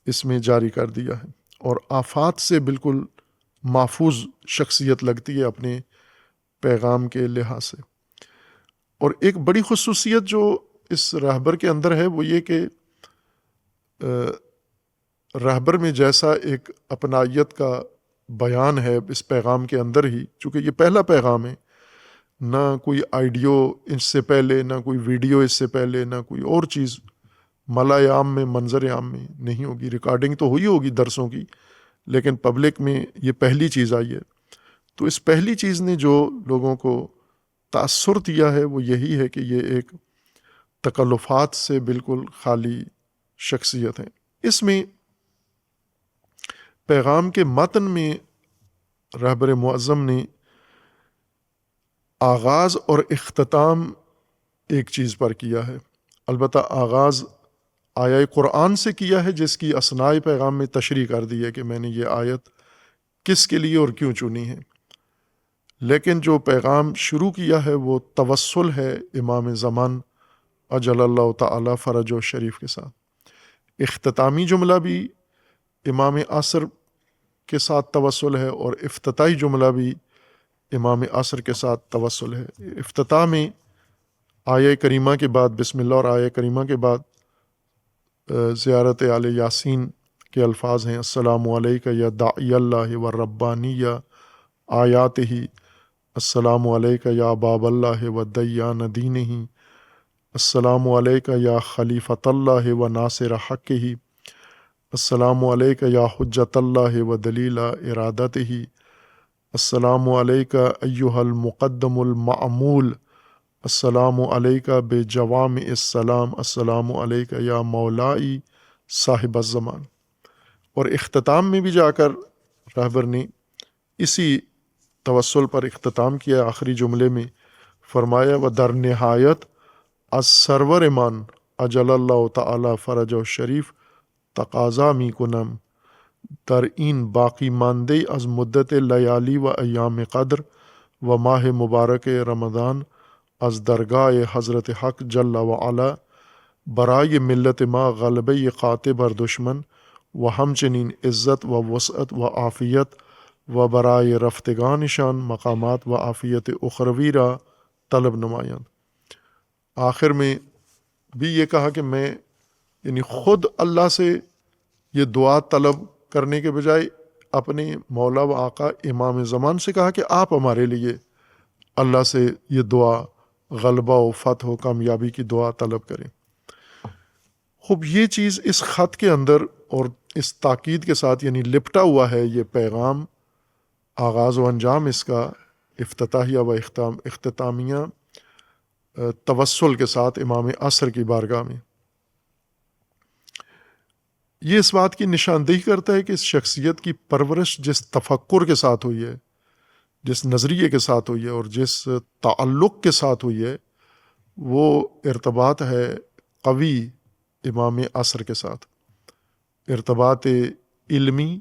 S1: اس میں جاری کر دیا ہے، اور آفات سے بالکل محفوظ شخصیت لگتی ہے اپنے پیغام کے لحاظ سے۔ اور ایک بڑی خصوصیت جو اس رہبر کے اندر ہے وہ یہ کہ رہبر میں جیسا ایک اپنائیت کا بیان ہے اس پیغام کے اندر ہی، چونکہ یہ پہلا پیغام ہے، نہ کوئی آئیڈیو اس سے پہلے، نہ کوئی ویڈیو اس سے پہلے، نہ کوئی اور چیز ملا عام میں، منظر عام میں نہیں ہوگی۔ ریکارڈنگ تو ہوئی ہوگی درسوں کی، لیکن پبلک میں یہ پہلی چیز آئی ہے۔ تو اس پہلی چیز نے جو لوگوں کو تاثر دیا ہے وہ یہی ہے کہ یہ ایک تکلفات سے بالکل خالی شخصیت ہے۔ اس میں پیغام کے متن میں رہبر معظم نے آغاز اور اختتام ایک چیز پر کیا ہے، البتہ آغاز آیہ قرآن سے کیا ہے جس کی اثناء پیغام میں تشریح کر دی ہے کہ میں نے یہ آیت کس کے لیے اور کیوں چنی ہے، لیکن جو پیغام شروع کیا ہے وہ توسل ہے امام زمان اجل اللہ تعالی فرج و شریف کے ساتھ۔ اختتامی جملہ بھی امام عصر کے ساتھ توسل ہے، اور افتتاحی جملہ بھی امام عصر کے ساتھ توسل ہے۔ افتتاح میں آیہ کریمہ کے بعد بسم اللہ، اور آیہ کریمہ کے بعد زیارت آل یاسین کے الفاظ ہیں، السلام علیکہ یا داعی اللہ و ربانی یا آیات ہی، السلام علیکہ یا باب اللہ و دیان دین ہی، السلام علیکہ یا خلیفۃ اللہ و ناصر حق ہی، السلام علیکہ یا حجت اللہ و دلیل ارادت ہی، السلام علیکہ ایہا المقدم المعمول، السلام علیکہ بجوامع السلام، السلام علیکہ یا مولائی صاحب الزمان۔ اور اختتام میں بھی جا کر رہبر نے اسی توسل پر اختتام کیا، آخری جملے میں فرمایا و در نہایت از سرور امان اجل اللہ تعالی فرج و شریف تقاضا می کنم در این باقی مانده از مدت لیالی و ایام قدر و ماہ مبارک رمضان از درگاہ حضرت حق جل و علا برائے ملت ما غلبہ قاطع بر دشمن و ہمچنین عزت و وسعت و عافیت و برائے رفتگان شان مقامات و عافیت اخروی را طلب نمایاں۔ آخر میں بھی یہ کہا کہ میں یعنی خود اللہ سے یہ دعا طلب کرنے کے بجائے اپنے مولا و آقا امام زمان سے کہا کہ آپ ہمارے لیے اللہ سے یہ دعا غلبہ و فتح و کامیابی کی دعا طلب کریں۔ خوب یہ چیز اس خط کے اندر اور اس تاکید کے ساتھ یعنی لپٹا ہوا ہے یہ پیغام، آغاز و انجام اس کا افتتاحیہ و اختتامیہ توسل کے ساتھ امام عصر کی بارگاہ میں۔ یہ اس بات کی نشاندہی کرتا ہے کہ اس شخصیت کی پرورش جس تفکر کے ساتھ ہوئی ہے، جس نظریے کے ساتھ ہوئی ہے اور جس تعلق کے ساتھ ہوئی ہے، وہ ارتباط ہے قوی امام عصر کے ساتھ، ارتباط علمی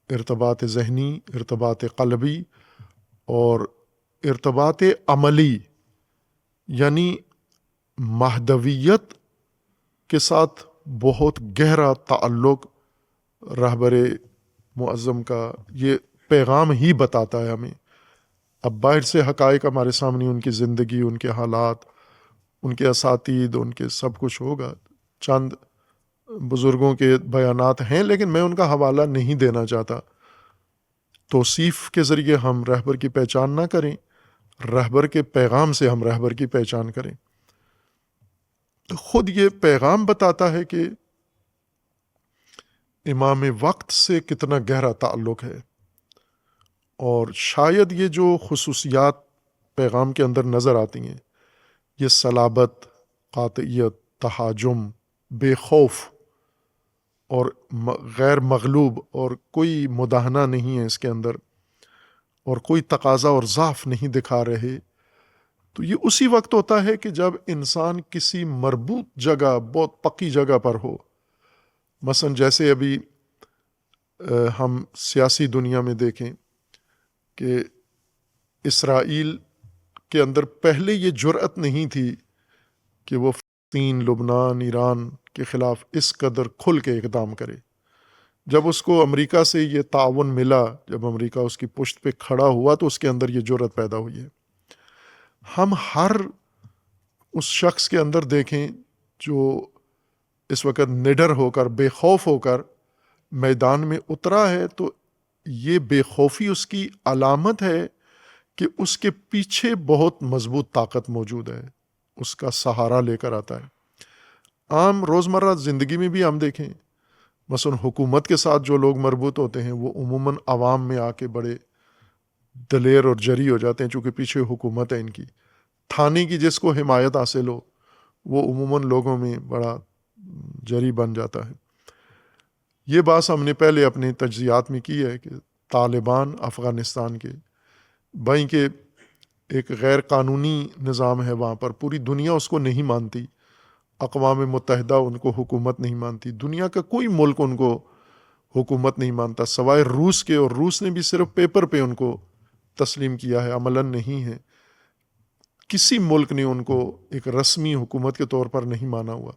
S1: ارتباط ذہنی، ارتباط قلبی اور ارتباط عملی، یعنی مہدویت کے ساتھ بہت گہرا تعلق رہبر معظم کا یہ پیغام ہی بتاتا ہے ہمیں۔ اب باہر سے حقائق ہمارے سامنے، ان کی زندگی، ان کے حالات، ان کے اساتید، ان کے سب کچھ ہوگا، چند بزرگوں کے بیانات ہیں، لیکن میں ان کا حوالہ نہیں دینا چاہتا۔ توصیف کے ذریعے ہم رہبر کی پہچان نہ کریں، رہبر کے پیغام سے ہم رہبر کی پہچان کریں۔ خود یہ پیغام بتاتا ہے کہ امام وقت سے کتنا گہرا تعلق ہے، اور شاید یہ جو خصوصیات پیغام کے اندر نظر آتی ہیں، یہ صلابت، قاطعیت، تہاجم، بے خوف اور غیر مغلوب، اور کوئی مداہنہ نہیں ہے اس کے اندر، اور کوئی تقاضا اور ضعف نہیں دکھا رہے، تو یہ اسی وقت ہوتا ہے کہ جب انسان کسی مربوط جگہ، بہت پکی جگہ پر ہو۔ مثلا جیسے ابھی ہم سیاسی دنیا میں دیکھیں کہ اسرائیل کے اندر پہلے یہ جرأت نہیں تھی کہ وہ فلسطین، لبنان، ایران کے خلاف اس قدر کھل کے اقدام کرے۔ جب اس کو امریکہ سے یہ تعاون ملا، جب امریکہ اس کی پشت پہ کھڑا ہوا، تو اس کے اندر یہ جرأت پیدا ہوئی ہے۔ ہم ہر اس شخص کے اندر دیکھیں جو اس وقت نڈر ہو کر، بے خوف ہو کر میدان میں اترا ہے، تو یہ بے خوفی اس کی علامت ہے کہ اس کے پیچھے بہت مضبوط طاقت موجود ہے، اس کا سہارا لے کر آتا ہے۔ عام روزمرہ زندگی میں بھی ہم دیکھیں، مثلا حکومت کے ساتھ جو لوگ مربوط ہوتے ہیں وہ عموماً عوام میں آ کے بڑے دلیر اور جری ہو جاتے ہیں، چونکہ پیچھے حکومت ہے ان کی۔ تھانے کی جس کو حمایت حاصل ہو وہ عموماً لوگوں میں بڑا جری بن جاتا ہے۔ یہ بات ہم نے پہلے اپنے تجزیات میں کی ہے کہ طالبان افغانستان کے بھائی کے ایک غیر قانونی نظام ہے وہاں پر، پوری دنیا اس کو نہیں مانتی، اقوام متحدہ ان کو حکومت نہیں مانتی، دنیا کا کوئی ملک ان کو حکومت نہیں مانتا سوائے روس کے، اور روس نے بھی صرف پیپر پہ ان کو تسلیم کیا ہے، عملاً نہیں ہے۔ کسی ملک نے ان کو ایک رسمی حکومت کے طور پر نہیں مانا ہوا۔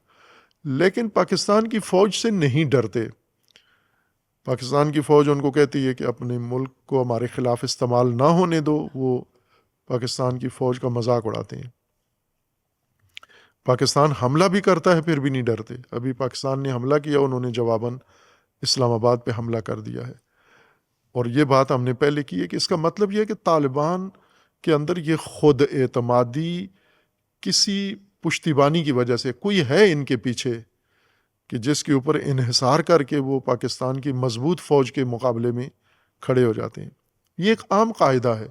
S1: لیکن پاکستان کی فوج سے نہیں ڈرتے۔ پاکستان کی فوج ان کو کہتی ہے کہ اپنے ملک کو ہمارے خلاف استعمال نہ ہونے دو، وہ پاکستان کی فوج کا مذاق اڑاتے ہیں۔ پاکستان حملہ بھی کرتا ہے پھر بھی نہیں ڈرتے۔ ابھی پاکستان نے حملہ کیا، انہوں نے جواباً اسلام آباد پہ حملہ کر دیا ہے۔ اور یہ بات ہم نے پہلے کی ہے کہ اس کا مطلب یہ ہے کہ طالبان کے اندر یہ خود اعتمادی کسی پشتیبانی کی وجہ سے، کوئی ہے ان کے پیچھے کہ جس کے اوپر انحصار کر کے وہ پاکستان کی مضبوط فوج کے مقابلے میں کھڑے ہو جاتے ہیں۔ یہ ایک عام قاعدہ ہے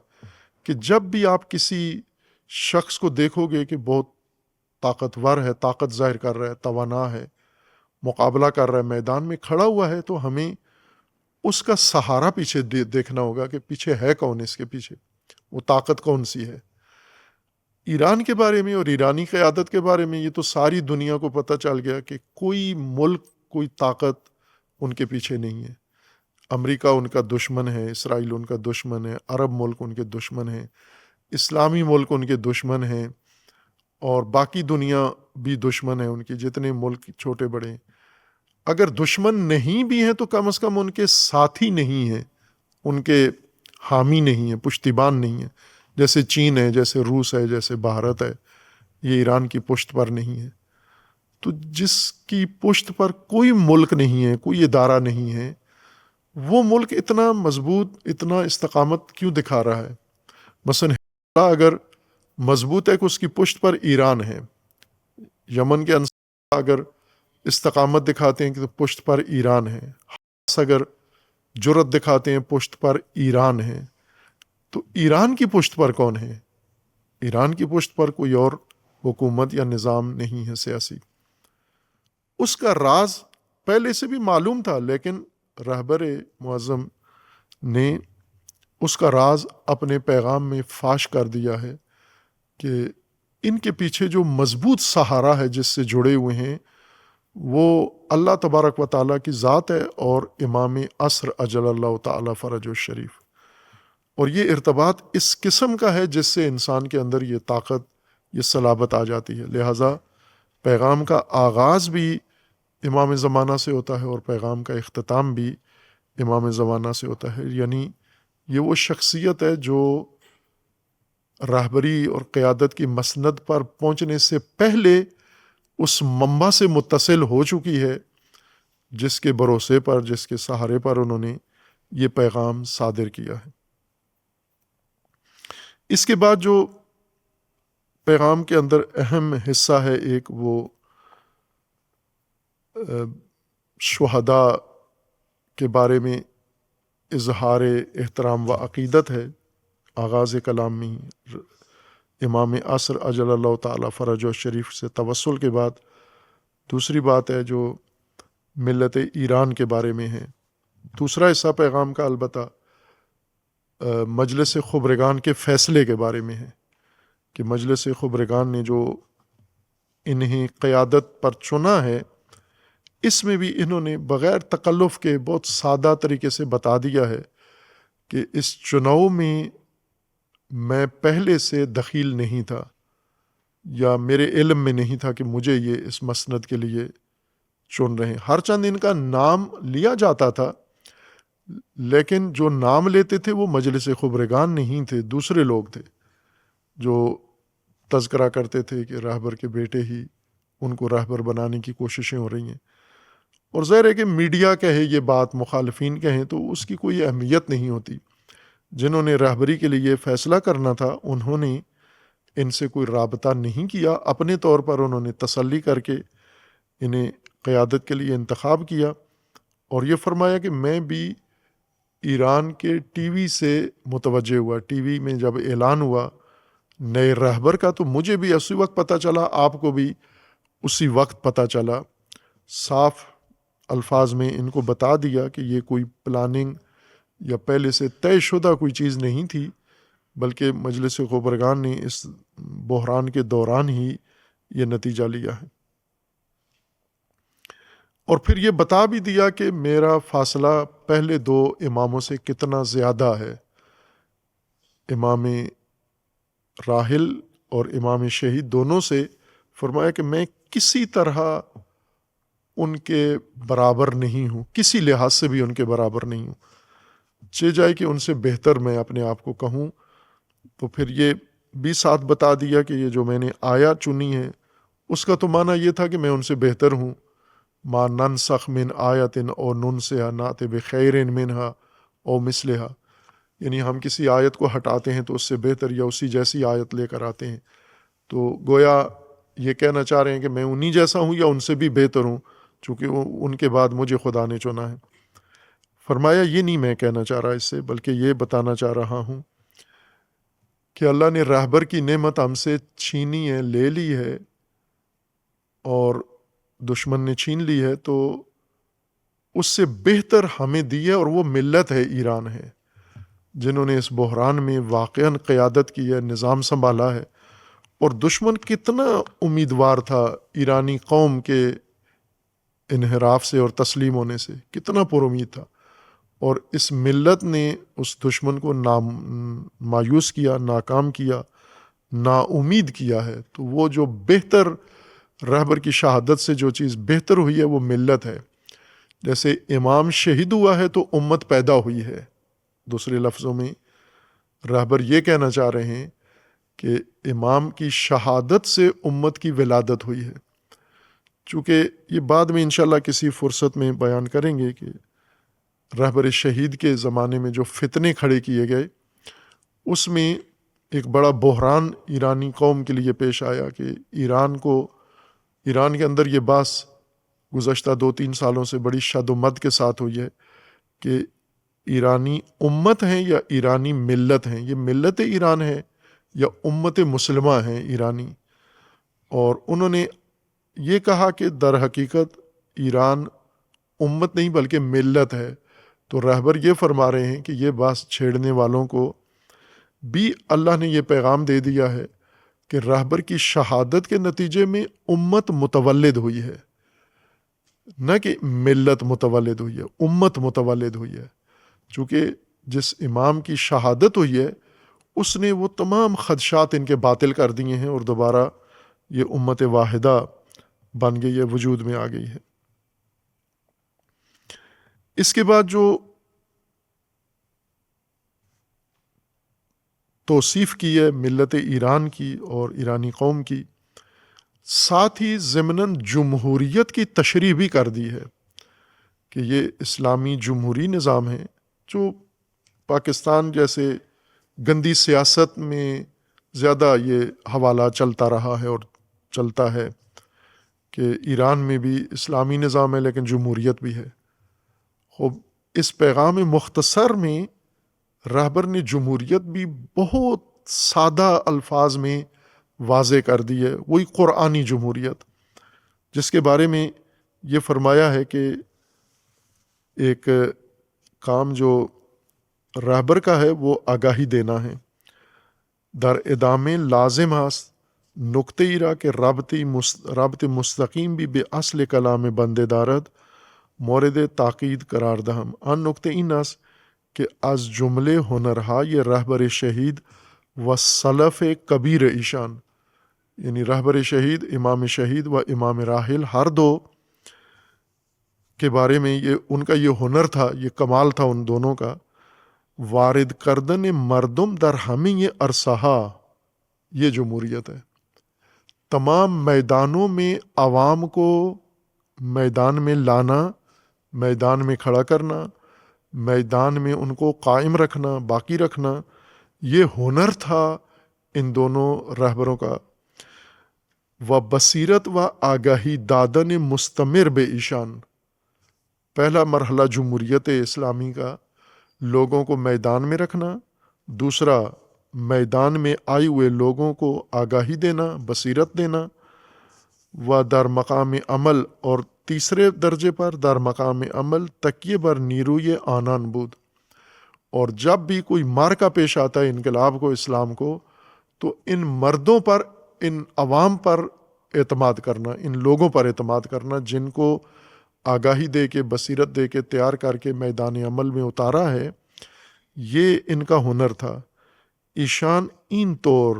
S1: کہ جب بھی آپ کسی شخص کو دیکھو گے کہ بہت طاقتور ہے، طاقت ظاہر کر رہا ہے، توانا ہے، مقابلہ کر رہا ہے، میدان میں کھڑا ہوا ہے، تو ہمیں اس کا سہارا پیچھے دیکھنا ہوگا کہ پیچھے ہے کون، اس کے پیچھے وہ طاقت کون سی ہے۔ ایران کے بارے میں اور ایرانی قیادت کے بارے میں یہ تو ساری دنیا کو پتہ چل گیا کہ کوئی ملک، کوئی طاقت ان کے پیچھے نہیں ہے۔ امریکہ ان کا دشمن ہے، اسرائیل ان کا دشمن ہے، عرب ملک ان کے دشمن ہیں، اسلامی ملک ان کے دشمن ہیں، اور باقی دنیا بھی دشمن ہے ان کی، جتنے ملک چھوٹے بڑے ہیں۔ اگر دشمن نہیں بھی ہیں تو کم از کم ان کے ساتھی نہیں ہیں، ان کے حامی نہیں ہیں، پشتیبان نہیں ہیں، جیسے چین ہے، جیسے روس ہے، جیسے بھارت ہے۔ یہ ایران کی پشت پر نہیں ہے۔ تو جس کی پشت پر کوئی ملک نہیں ہے، کوئی ادارہ نہیں ہے، وہ ملک اتنا مضبوط، اتنا استقامت کیوں دکھا رہا ہے؟ مثلا اگر مضبوط ہے کہ اس کی پشت پر ایران ہے، یمن کے انصار اگر استقامت دکھاتے ہیں کہ پشت پر ایران ہے، حماس اگر جرأت دکھاتے ہیں پشت پر ایران ہے، تو ایران کی پشت پر کون ہے؟ ایران کی پشت پر کوئی اور حکومت یا نظام نہیں ہے سیاسی۔ اس کا راز پہلے سے بھی معلوم تھا، لیکن رہبر معظم نے اس کا راز اپنے پیغام میں فاش کر دیا ہے کہ ان کے پیچھے جو مضبوط سہارا ہے جس سے جڑے ہوئے ہیں، وہ اللہ تبارک و تعالیٰ کی ذات ہے اور امام عصر اجل اللہ تعالیٰ فرج الشریف، اور یہ ارتباط اس قسم کا ہے جس سے انسان کے اندر یہ طاقت، یہ صلابت آ جاتی ہے۔ لہٰذا پیغام کا آغاز بھی امام زمانہ سے ہوتا ہے اور پیغام کا اختتام بھی امام زمانہ سے ہوتا ہے، یعنی یہ وہ شخصیت ہے جو راہبری اور قیادت کی مسند پر پہنچنے سے پہلے اس منبع سے متصل ہو چکی ہے جس کے بھروسے پر، جس کے سہارے پر انہوں نے یہ پیغام صادر کیا ہے۔ اس کے بعد جو پیغام کے اندر اہم حصہ ہے، ایک وہ شہداء کے بارے میں اظہار احترام و عقیدت ہے آغاز کلام میں ہی۔ امام عصر اجل اللہ تعالیٰ فرج الشریف سے توسل کے بعد دوسری بات ہے جو ملت ایران کے بارے میں ہے۔ دوسرا حصہ پیغام کا البتہ مجلس خبرگان کے فیصلے کے بارے میں ہے کہ مجلس خبرگان نے جو انہیں قیادت پر چنا ہے، اس میں بھی انہوں نے بغیر تکلف کے بہت سادہ طریقے سے بتا دیا ہے کہ اس چناؤ میں میں پہلے سے دخیل نہیں تھا یا میرے علم میں نہیں تھا کہ مجھے یہ اس مسند کے لیے چن رہے ہیں۔ ہر چند ان کا نام لیا جاتا تھا، لیکن جو نام لیتے تھے وہ مجلس خبرگان نہیں تھے، دوسرے لوگ تھے جو تذکرہ کرتے تھے کہ راہبر کے بیٹے ہی ان کو راہبر بنانے کی کوششیں ہو رہی ہیں۔ اور ظاہر ہے کہ میڈیا کہے یہ بات، مخالفین کہیں، تو اس کی کوئی اہمیت نہیں ہوتی۔ جنہوں نے راہبری کے لیے فیصلہ کرنا تھا انہوں نے ان سے کوئی رابطہ نہیں کیا، اپنے طور پر انہوں نے تسلی کر کے انہیں قیادت کے لیے انتخاب کیا، اور یہ فرمایا کہ میں بھی ایران کے ٹی وی سے متوجہ ہوا، ٹی وی میں جب اعلان ہوا نئے راہبر کا تو مجھے بھی اسی وقت پتہ چلا، آپ کو بھی اسی وقت پتہ چلا۔ صاف الفاظ میں ان کو بتا دیا کہ یہ کوئی پلاننگ یا پہلے سے طے شدہ کوئی چیز نہیں تھی، بلکہ مجلس خبرگان نے اس بحران کے دوران ہی یہ نتیجہ لیا ہے۔ اور پھر یہ بتا بھی دیا کہ میرا فاصلہ پہلے دو اماموں سے کتنا زیادہ ہے، امام راحل اور امام شہید دونوں سے۔ فرمایا کہ میں کسی طرح ان کے برابر نہیں ہوں، کسی لحاظ سے بھی ان کے برابر نہیں ہوں، چاہ جائے کہ ان سے بہتر میں اپنے آپ کو کہوں۔ تو پھر یہ بھی ساتھ بتا دیا کہ یہ جو میں نے آیا چنی ہے اس کا تو معنی یہ تھا کہ میں ان سے بہتر ہوں۔ ما ننسخ من آیت او ننسها نأت بخیر منہا او مثلہا، یعنی ہم کسی آیت کو ہٹاتے ہیں تو اس سے بہتر یا اسی جیسی آیت لے کر آتے ہیں۔ تو گویا یہ کہنا چاہ رہے ہیں کہ میں انہی جیسا ہوں یا ان سے بھی بہتر ہوں، چونکہ ان کے بعد مجھے خدا نے چنا ہے۔ فرمایا یہ نہیں میں کہنا چاہ رہا اس سے، بلکہ یہ بتانا چاہ رہا ہوں کہ اللہ نے راہبر کی نعمت ہم سے چھینی ہے، لے لی ہے، اور دشمن نے چھین لی ہے، تو اس سے بہتر ہمیں دی ہے، اور وہ ملت ہے، ایران ہے، جنہوں نے اس بحران میں واقعاً قیادت کی ہے، نظام سنبھالا ہے۔ اور دشمن کتنا امیدوار تھا ایرانی قوم کے انحراف سے اور تسلیم ہونے سے، کتنا پر امید تھا، اور اس ملت نے اس دشمن کو مایوس کیا، ناکام کیا، نا امید کیا ہے۔ تو وہ جو بہتر رہبر کی شہادت سے جو چیز بہتر ہوئی ہے وہ ملت ہے۔ جیسے امام شہید ہوا ہے تو امت پیدا ہوئی ہے، دوسرے لفظوں میں رہبر یہ کہنا چاہ رہے ہیں کہ امام کی شہادت سے امت کی ولادت ہوئی ہے۔ چونکہ یہ بعد میں انشاءاللہ کسی فرصت میں بیان کریں گے کہ رہبر شہید کے زمانے میں جو فتنے کھڑے کیے گئے، اس میں ایک بڑا بحران ایرانی قوم کے لیے پیش آیا کہ ایران کے اندر یہ بحث گزشتہ 2-3 سالوں سے بڑی شد و مد کے ساتھ ہوئی ہے کہ ایرانی امت ہیں یا ایرانی ملت ہیں، یہ ملت ایران ہے یا امت مسلمہ ہیں ایرانی۔ اور انہوں نے یہ کہا کہ در حقیقت ایران امت نہیں بلکہ ملت ہے۔ تو رہبر یہ فرما رہے ہیں کہ یہ بات چھیڑنے والوں کو بھی اللہ نے یہ پیغام دے دیا ہے کہ رہبر کی شہادت کے نتیجے میں امت متولد ہوئی ہے، نہ کہ ملت متولد ہوئی ہے، امت متولد ہوئی ہے، چونکہ جس امام کی شہادت ہوئی ہے اس نے وہ تمام خدشات ان کے باطل کر دیے ہیں اور دوبارہ یہ امت واحدہ بن گئی ہے، وجود میں آ گئی ہے۔ اس کے بعد جو توصیف کی ہے ملت ایران کی اور ایرانی قوم کی، ساتھ ہی ضمناً جمہوریت کی تشریح بھی کر دی ہے کہ یہ اسلامی جمہوری نظام ہے جو پاکستان جیسے گندی سیاست میں زیادہ یہ حوالہ چلتا رہا ہے اور چلتا ہے کہ ایران میں بھی اسلامی نظام ہے لیکن جمہوریت بھی ہے۔ خوب اس پیغام مختصر میں رہبر نے جمہوریت بھی بہت سادہ الفاظ میں واضح کر دی ہے، وہی قرآنی جمہوریت جس کے بارے میں یہ فرمایا ہے کہ ایک کام جو رہبر کا ہے وہ آگاہی دینا ہے، در ادامے لازم ہست نقطہ ایرا کہ رابط مستقیم بھی بے اصل کلام بندے دارد مورد تاکید قرار دہم۔ آن نقطہ این است کہ از جملے ہنرہا یہ رہبر شہید و سلف کبیر ایشان، یعنی رہبر شہید، امام شہید و امام راحل ہر دو کے بارے میں یہ ان کا یہ ہنر تھا، یہ کمال تھا ان دونوں کا، وارد کردن مردم در ہمیں یہ عرصہا، یہ جمہوریت ہے، تمام میدانوں میں عوام کو میدان میں لانا، میدان میں کھڑا کرنا، میدان میں ان کو قائم رکھنا، باقی رکھنا، یہ ہنر تھا ان دونوں رہبروں کا۔ و بصیرت و آگاہی دادن مستمر بے ایشان، پہلا مرحلہ جمہوریت اسلامی کا لوگوں کو میدان میں رکھنا، دوسرا میدان میں آئے ہوئے لوگوں کو آگاہی دینا، بصیرت دینا، و در مقام عمل، اور تیسرے درجے پر در مقام عمل تکیے بر نیروی آنان بود، اور جب بھی کوئی مارکا پیش آتا ہے انقلاب کو، اسلام کو، تو ان مردوں پر، ان عوام پر اعتماد کرنا، ان لوگوں پر اعتماد کرنا جن کو آگاہی دے کے، بصیرت دے کے، تیار کر کے میدان عمل میں اتارا ہے، یہ ان کا ہنر تھا۔ ایشان این طور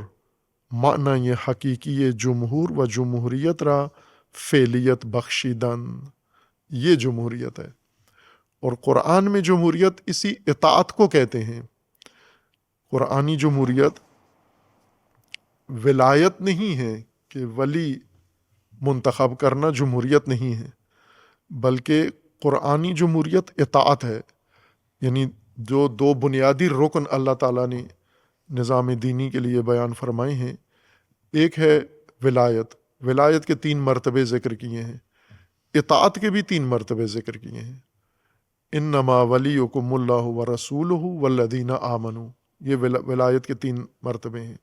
S1: معنی یہ حقیقی جمہور و جمہوریت را فعلیت بخشیدن، یہ جمہوریت ہے، اور قرآن میں جمہوریت اسی اطاعت کو کہتے ہیں۔ قرآنی جمہوریت ولایت نہیں ہے کہ ولی منتخب کرنا جمہوریت نہیں ہے، بلکہ قرآنی جمہوریت اطاعت ہے، یعنی جو دو بنیادی رکن اللہ تعالیٰ نے نظام دینی کے لیے بیان فرمائے ہیں، ایک ہے ولایت، ولایت کے 3 مرتبے ذکر کیے ہیں، اطاعت کے بھی 3 مرتبے ذکر کیے ہیں، انما ولیکم اللہ ورسولہ والذین آمنوا، یہ ولایت کے 3 مرتبے ہیں۔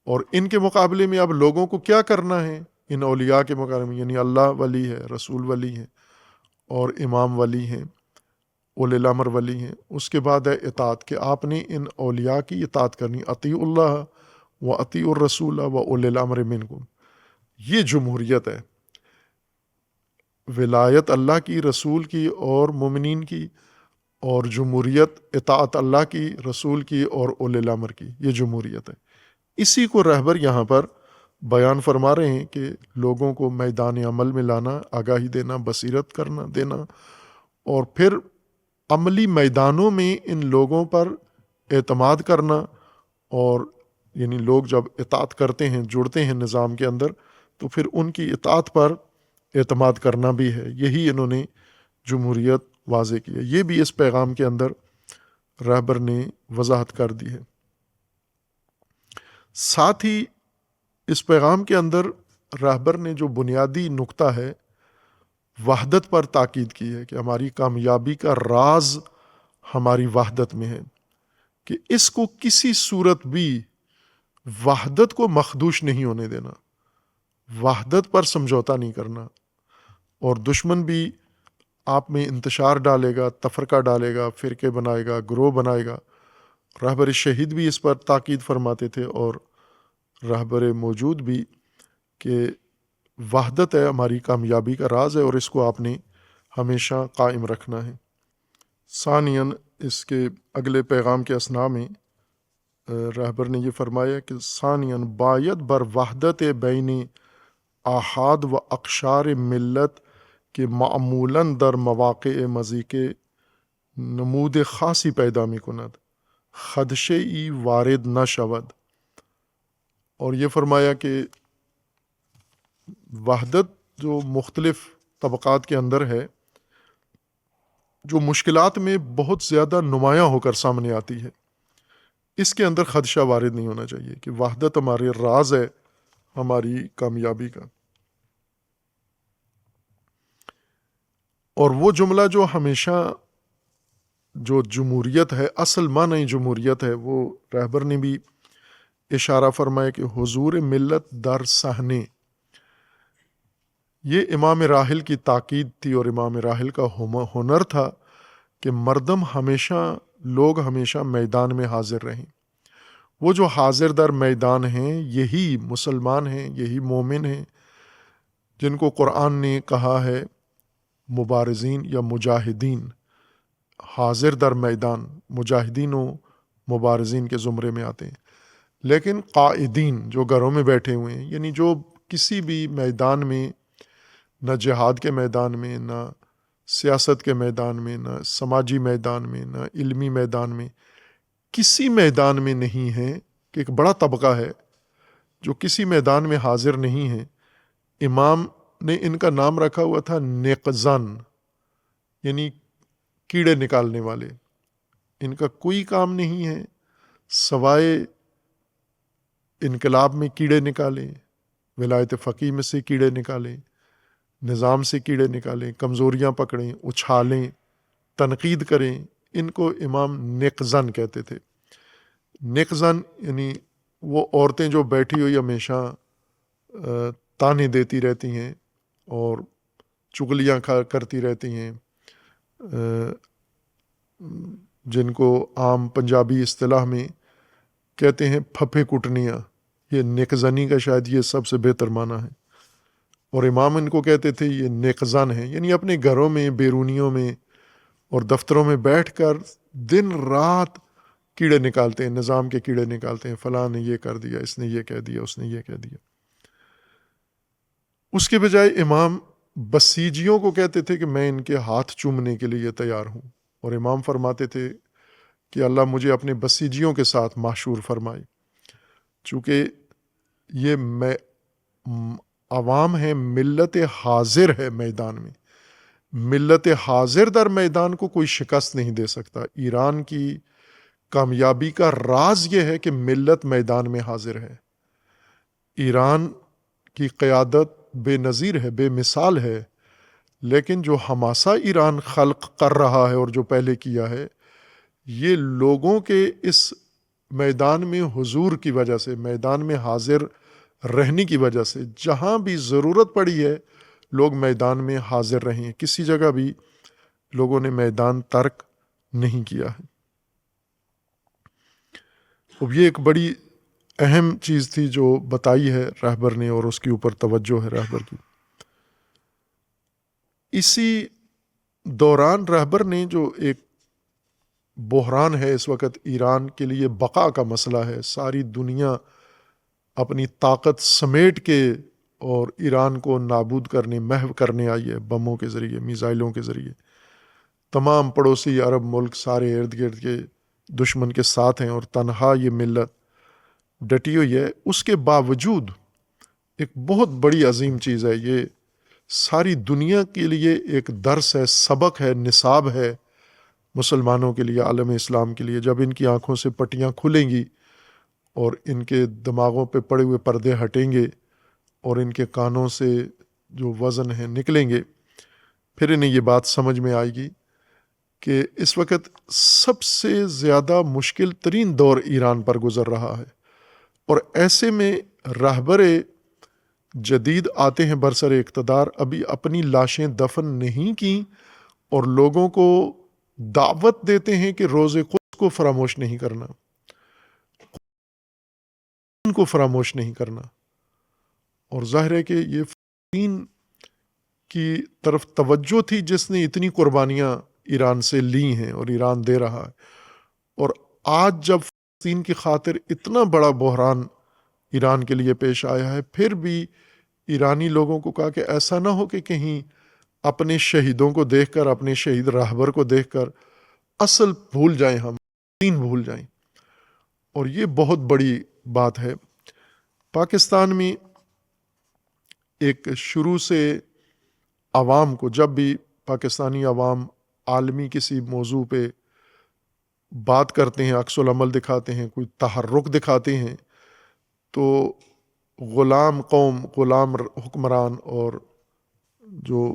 S1: اور ان کے مقابلے میں اب لوگوں کو کیا کرنا ہے، ان اولیاء کے مقابلے میں، یعنی اللہ ولی ہے، رسول ولی ہے، اور امام ولی ہیں، اولی الامر ولی ہیں، اس کے بعد ہے اطاعت، کہ آپ نے ان اولیاء کی اطاعت کرنی، اطیعوا اللہ و اطیعوا الرسول و اولی الامر منکم، یہ جمہوریت ہے، ولایت اللہ کی، رسول کی اور مومنین کی، اور جمہوریت اطاعت اللہ کی، رسول کی اور اولی الامر کی، یہ جمہوریت ہے۔ اسی کو رہبر یہاں پر بیان فرما رہے ہیں کہ لوگوں کو میدان عمل میں لانا، آگاہی دینا، بصیرت کرنا دینا، اور پھر عملی میدانوں میں ان لوگوں پر اعتماد کرنا، اور یعنی لوگ جب اطاعت کرتے ہیں، جڑتے ہیں نظام کے اندر، تو پھر ان کی اطاعت پر اعتماد کرنا بھی ہے، یہی انہوں نے جمہوریت واضح کی ہے۔ یہ بھی اس پیغام کے اندر رہبر نے وضاحت کر دی ہے۔ ساتھ ہی اس پیغام کے اندر رہبر نے جو بنیادی نقطہ ہے، وحدت پر تاکید کی ہے کہ ہماری کامیابی کا راز ہماری وحدت میں ہے، کہ اس کو کسی صورت بھی وحدت کو مخدوش نہیں ہونے دینا، وحدت پر سمجھوتا نہیں کرنا، اور دشمن بھی آپ میں انتشار ڈالے گا، تفرقہ ڈالے گا، فرقے بنائے گا، گروہ بنائے گا۔ رہبر شہید بھی اس پر تاکید فرماتے تھے، اور رہبر موجود بھی، کہ وحدت ہے ہماری کامیابی کا راز ہے، اور اس کو آپ نے ہمیشہ قائم رکھنا ہے۔ ثانیاً اس کے اگلے پیغام کے اثناء میں رہبر نے یہ فرمایا کہ ثانیاً باید بر وحدت بین آحاد و اقشار ملت کہ معمولاً در مواقع مضیق نمود خاصی پیدا می کند خدشے ای وارد نہ شود۔ اور یہ فرمایا کہ وحدت جو مختلف طبقات کے اندر ہے، جو مشکلات میں بہت زیادہ نمایاں ہو کر سامنے آتی ہے، اس کے اندر خدشہ وارد نہیں ہونا چاہیے کہ وحدت ہمارے راز ہے ہماری کامیابی کا۔ اور وہ جملہ جو ہمیشہ جو جمہوریت ہے، اصل معنی جمہوریت ہے، وہ رہبر نے بھی اشارہ فرمایا کہ حضور ملت در صحنے، یہ امام راحل کی تاکید تھی، اور امام راحل کا ہنر تھا کہ لوگ ہمیشہ میدان میں حاضر رہیں۔ وہ جو حاضر در میدان ہیں یہی مسلمان ہیں، یہی مومن ہیں، جن کو قرآن نے کہا ہے مبارزین یا مجاہدین، حاضر در میدان، مجاہدین و مبارزین کے زمرے میں آتے ہیں۔ لیکن قائدین جو گھروں میں بیٹھے ہوئے ہیں، یعنی جو کسی بھی میدان میں، نہ جہاد کے میدان میں، نہ سیاست کے میدان میں، نہ سماجی میدان میں، نہ علمی میدان میں، کسی میدان میں نہیں ہیں، کہ ایک بڑا طبقہ ہے جو کسی میدان میں حاضر نہیں ہے۔ امام نے ان کا نام رکھا ہوا تھا نقزن، یعنی کیڑے نکالنے والے۔ ان کا کوئی کام نہیں ہے سوائے انقلاب میں کیڑے نکالیں، ولایت فقیہ میں سے کیڑے نکالیں، نظام سے کیڑے نکالیں، کمزوریاں پکڑیں، اچھالیں، تنقید کریں۔ ان کو امام نقزن کہتے تھے۔ نقزن یعنی وہ عورتیں جو بیٹھی ہوئی ہمیشہ تانے دیتی رہتی ہیں اور چغلیاں کرتی رہتی ہیں، جن کو عام پنجابی اصطلاح میں کہتے ہیں پھپھے کٹنیاں، یہ نقزنی کا شاید یہ سب سے بہتر معنی ہے۔ اور امام ان کو کہتے تھے یہ نقزن ہیں، یعنی اپنے گھروں میں، بیرونیوں میں اور دفتروں میں بیٹھ کر دن رات کیڑے نکالتے ہیں، نظام کے کیڑے نکالتے ہیں، فلاں نے یہ کر دیا، اس نے یہ کہہ دیا، اس نے یہ کہہ دیا۔ اس کے بجائے امام بسیجیوں کو کہتے تھے کہ میں ان کے ہاتھ چومنے کے لیے تیار ہوں، اور امام فرماتے تھے کہ اللہ مجھے اپنے بسیجیوں کے ساتھ محشور فرمائے، چونکہ یہ عوام ہے، ملت حاضر ہے میدان میں۔ ملت حاضر در میدان کو کوئی شکست نہیں دے سکتا۔ ایران کی کامیابی کا راز یہ ہے کہ ملت میدان میں حاضر ہے۔ ایران کی قیادت بے نظیر ہے، بے مثال ہے، لیکن جو حماسہ ایران خلق کر رہا ہے اور جو پہلے کیا ہے، یہ لوگوں کے اس میدان میں حضور کی وجہ سے، میدان میں حاضر رہنے کی وجہ سے، جہاں بھی ضرورت پڑی ہے لوگ میدان میں حاضر رہے ہیں، کسی جگہ بھی لوگوں نے میدان ترک نہیں کیا ہے۔ اب یہ ایک بڑی اہم چیز تھی جو بتائی ہے رہبر نے، اور اس کے اوپر توجہ ہے رہبر کی۔ اسی دوران رہبر نے جو ایک بحران ہے اس وقت ایران کے لیے، بقا کا مسئلہ ہے، ساری دنیا اپنی طاقت سمیٹ کے اور ایران کو نابود کرنے، محو کرنے آئی ہے، بموں کے ذریعے، میزائلوں کے ذریعے۔ تمام پڑوسی عرب ملک سارے ارد گرد کے دشمن کے ساتھ ہیں، اور تنہا یہ ملت ڈٹی ہوئی ہے۔ اس کے باوجود ایک بہت بڑی عظیم چیز ہے، یہ ساری دنیا کے لیے ایک درس ہے، سبق ہے، نصاب ہے مسلمانوں کے لیے، عالم اسلام کے لیے۔ جب ان کی آنکھوں سے پٹیاں کھلیں گی اور ان کے دماغوں پہ پڑے ہوئے پردے ہٹیں گے اور ان کے کانوں سے جو وزن ہیں نکلیں گے، پھر انہیں یہ بات سمجھ میں آئے گی کہ اس وقت سب سے زیادہ مشکل ترین دور ایران پر گزر رہا ہے، اور ایسے میں رہبر جدید آتے ہیں برسر اقتدار، ابھی اپنی لاشیں دفن نہیں کیں، اور لوگوں کو دعوت دیتے ہیں کہ روز قدس کو فراموش نہیں کرنا، ان کو فراموش نہیں کرنا۔ اور ظاہر ہے کہ یہ دین کی طرف توجہ تھی جس نے اتنی قربانیاں ایران سے لی ہیں اور ایران دے رہا ہے، اور آج جب فلسطین کی خاطر اتنا بڑا بحران ایران کے لیے پیش آیا ہے، پھر بھی ایرانی لوگوں کو کہا کہ ایسا نہ ہو کہ کہیں اپنے شہیدوں کو دیکھ کر، اپنے شہید راہبر کو دیکھ کر اصل بھول جائیں، ہم دین بھول جائیں۔ اور یہ بہت بڑی بات ہے۔ پاکستان میں ایک شروع سے عوام کو، جب بھی پاکستانی عوام عالمی کسی موضوع پہ بات کرتے ہیں، عکس العمل دکھاتے ہیں، کوئی تحرک دکھاتے ہیں، تو غلام قوم، غلام حکمران اور جو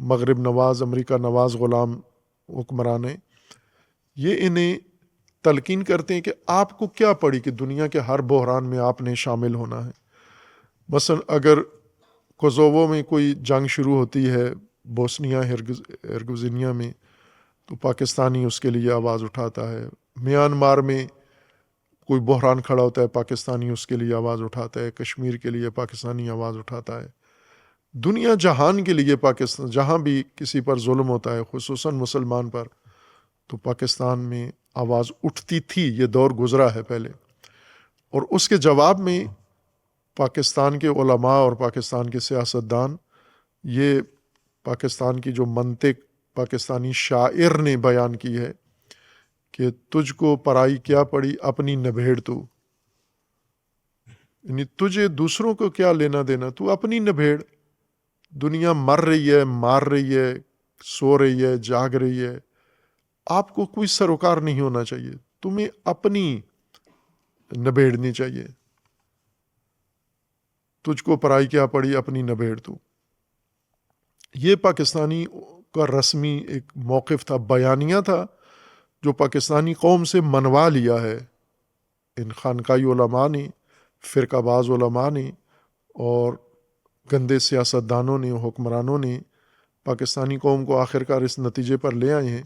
S1: مغرب نواز، امریکہ نواز غلام حکمران ہیں، یہ انہیں تلقین کرتے ہیں کہ آپ کو کیا پڑی کہ دنیا کے ہر بحران میں آپ نے شامل ہونا ہے۔ مثلا اگر کوزوو میں کوئی جنگ شروع ہوتی ہے، بوسنیا ہرگزینیا میں، تو پاکستانی اس کے لیے آواز اٹھاتا ہے۔ میانمار میں کوئی بحران کھڑا ہوتا ہے، پاکستانی اس کے لیے آواز اٹھاتا ہے۔ کشمیر کے لیے پاکستانی آواز اٹھاتا ہے۔ دنیا جہان کے لیے پاکستان، جہاں بھی کسی پر ظلم ہوتا ہے، خصوصاً مسلمان پر، تو پاکستان میں آواز اٹھتی تھی۔ یہ دور گزرا ہے پہلے، اور اس کے جواب میں پاکستان کے علماء اور پاکستان کے سیاستدان، یہ پاکستان کی جو منطق پاکستانی شاعر نے بیان کی ہے کہ تجھ کو پرائی کیا پڑی، اپنی نبھیڑ تو، یعنی تجھے دوسروں کو کیا لینا دینا، تو اپنی نبھیڑ۔ دنیا مر رہی ہے، مار رہی ہے، سو رہی ہے، جاگ رہی ہے، آپ کو کوئی سروکار نہیں ہونا چاہیے، تمہیں اپنی نبھیڑنی چاہیے۔ تجھ کو پرائی کیا پڑی، اپنی نبھیڑ تو۔ یہ پاکستانی کا رسمی ایک موقف تھا، بیانیہ تھا، جو پاکستانی قوم سے منوا لیا ہے ان خانقائی علماء نے، فرقہ باز علماء نے اور گندے سیاستدانوں نے، حکمرانوں نے پاکستانی قوم کو آخرکار اس نتیجے پر لے آئے ہیں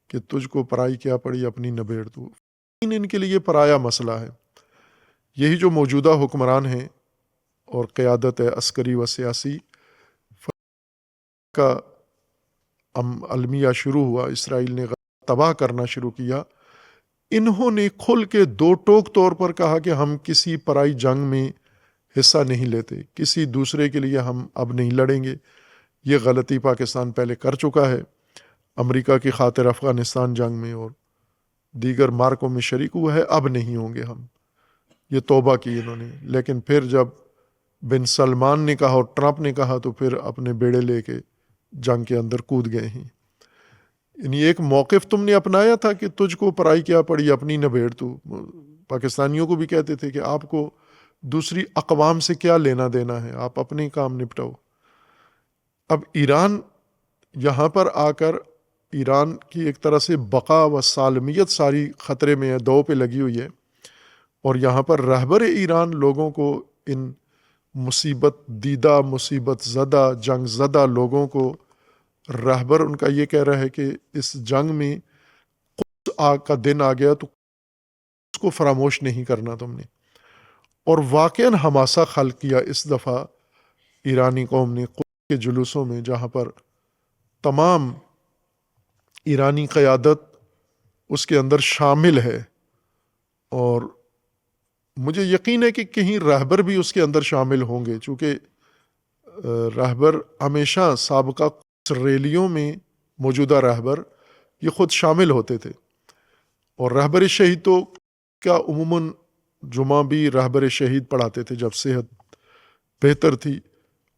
S1: کہ تجھ کو پرائی کیا پڑی، اپنی نبھیڑ تو۔ ان کے لیے پرایا مسئلہ ہے۔ یہی جو موجودہ حکمران ہیں اور قیادت ہے عسکری و سیاسی کا المیہ شروع ہوا، اسرائیل نے تباہ کرنا شروع کیا، انہوں نے کھل کے دو ٹوک طور پر کہا کہ ہم کسی پرائی جنگ میں حصہ نہیں لیتے، کسی دوسرے کے لیے ہم اب نہیں لڑیں گے۔ یہ غلطی پاکستان پہلے کر چکا ہے، امریکہ کی خاطر افغانستان جنگ میں اور دیگر مارکوں میں شریک ہوا ہے، اب نہیں ہوں گے ہم۔ یہ توبہ کی انہوں نے، لیکن پھر جب بن سلمان نے کہا اور ٹرمپ نے کہا تو پھر اپنے بیڑے لے کے جنگ کے اندر کود گئے ہیں۔ یعنی ایک موقف تم نے اپنایا تھا کہ تجھ کو پرائی کیا پڑی، اپنی نبھیڑ تو۔ پاکستانیوں کو بھی کہتے تھے کہ آپ کو دوسری اقوام سے کیا لینا دینا ہے، آپ اپنے کام نپٹاؤ۔ اب ایران یہاں پر آ کر، ایران کی ایک طرح سے بقا و سالمیت ساری خطرے میں ہے، دو پہ لگی ہوئی ہے، اور یہاں پر رہبر ایران لوگوں کو، ان مصیبت دیدہ، مصیبت زدہ، جنگ زدہ لوگوں کو، رہبر ان کا یہ کہہ رہا ہے کہ اس جنگ میں قدس کا دن آ گیا تو اس کو فراموش نہیں کرنا تم نے۔ اور واقعاً حماسہ خلق کیا اس دفعہ ایرانی قوم نے قدس کے جلوسوں میں، جہاں پر تمام ایرانی قیادت اس کے اندر شامل ہے، اور مجھے یقین ہے کہ کہیں رہبر بھی اس کے اندر شامل ہوں گے، چونکہ رہبر ہمیشہ سابقہ ریلیوں میں موجودہ رہبر یہ خود شامل ہوتے تھے، اور رہبر شہید تو کیا عموماً جمعہ بھی رہبر شہید پڑھاتے تھے جب صحت بہتر تھی،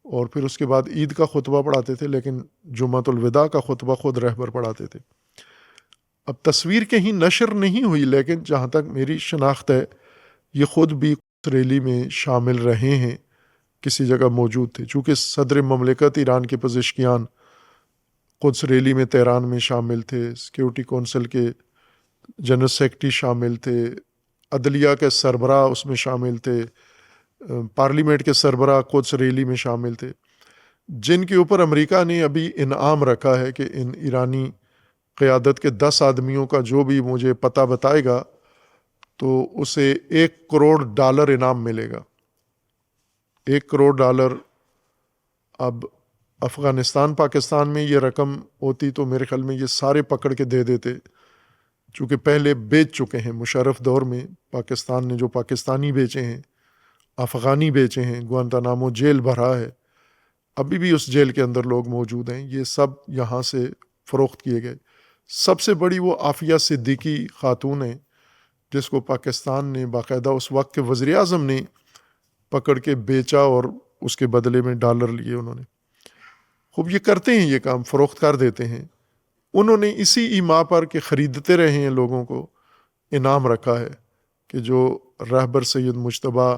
S1: اور پھر اس کے بعد عید کا خطبہ پڑھاتے تھے، لیکن جمعۃ الوداع کا خطبہ خود رہبر پڑھاتے تھے۔ اب تصویر کہیں نشر نہیں ہوئی، لیکن جہاں تک میری شناخت ہے یہ خود بھی ریلی میں شامل رہے ہیں، کسی جگہ موجود تھے، چونکہ صدر مملکت ایران کے پزشکیان قدس ریلی میں تہران میں شامل تھے، سیکیورٹی کونسل کے جنرل سیکرٹری شامل تھے، عدلیہ کے سربراہ اس میں شامل تھے، پارلیمنٹ کے سربراہ قدس ریلی میں شامل تھے، جن کے اوپر امریکہ نے ابھی انعام رکھا ہے کہ ان ایرانی قیادت کے 10 آدمیوں کا جو بھی مجھے پتہ بتائے گا تو اسے $1 کروڑ انعام ملے گا۔ $1 کروڑ اب افغانستان پاکستان میں یہ رقم ہوتی تو میرے خیال میں یہ سارے پکڑ کے دے دیتے، چونکہ پہلے بیچ چکے ہیں مشرف دور میں، پاکستان نے جو پاکستانی بیچے ہیں، افغانی بیچے ہیں، گوانتانامو جیل بھرا ہے، ابھی بھی اس جیل کے اندر لوگ موجود ہیں، یہ سب یہاں سے فروخت کیے گئے۔ سب سے بڑی وہ عافیہ صدیقی خاتون ہیں جس کو پاکستان نے باقاعدہ اس وقت کے وزیر اعظم نے پکڑ کے بیچا اور اس کے بدلے میں ڈالر لیے انہوں نے۔ خوب یہ کرتے ہیں، یہ کام فروخت کر دیتے ہیں۔ انہوں نے اسی ایما پر کہ خریدتے رہے ہیں لوگوں کو انعام رکھا ہے کہ جو رہبر سید مجتبیٰ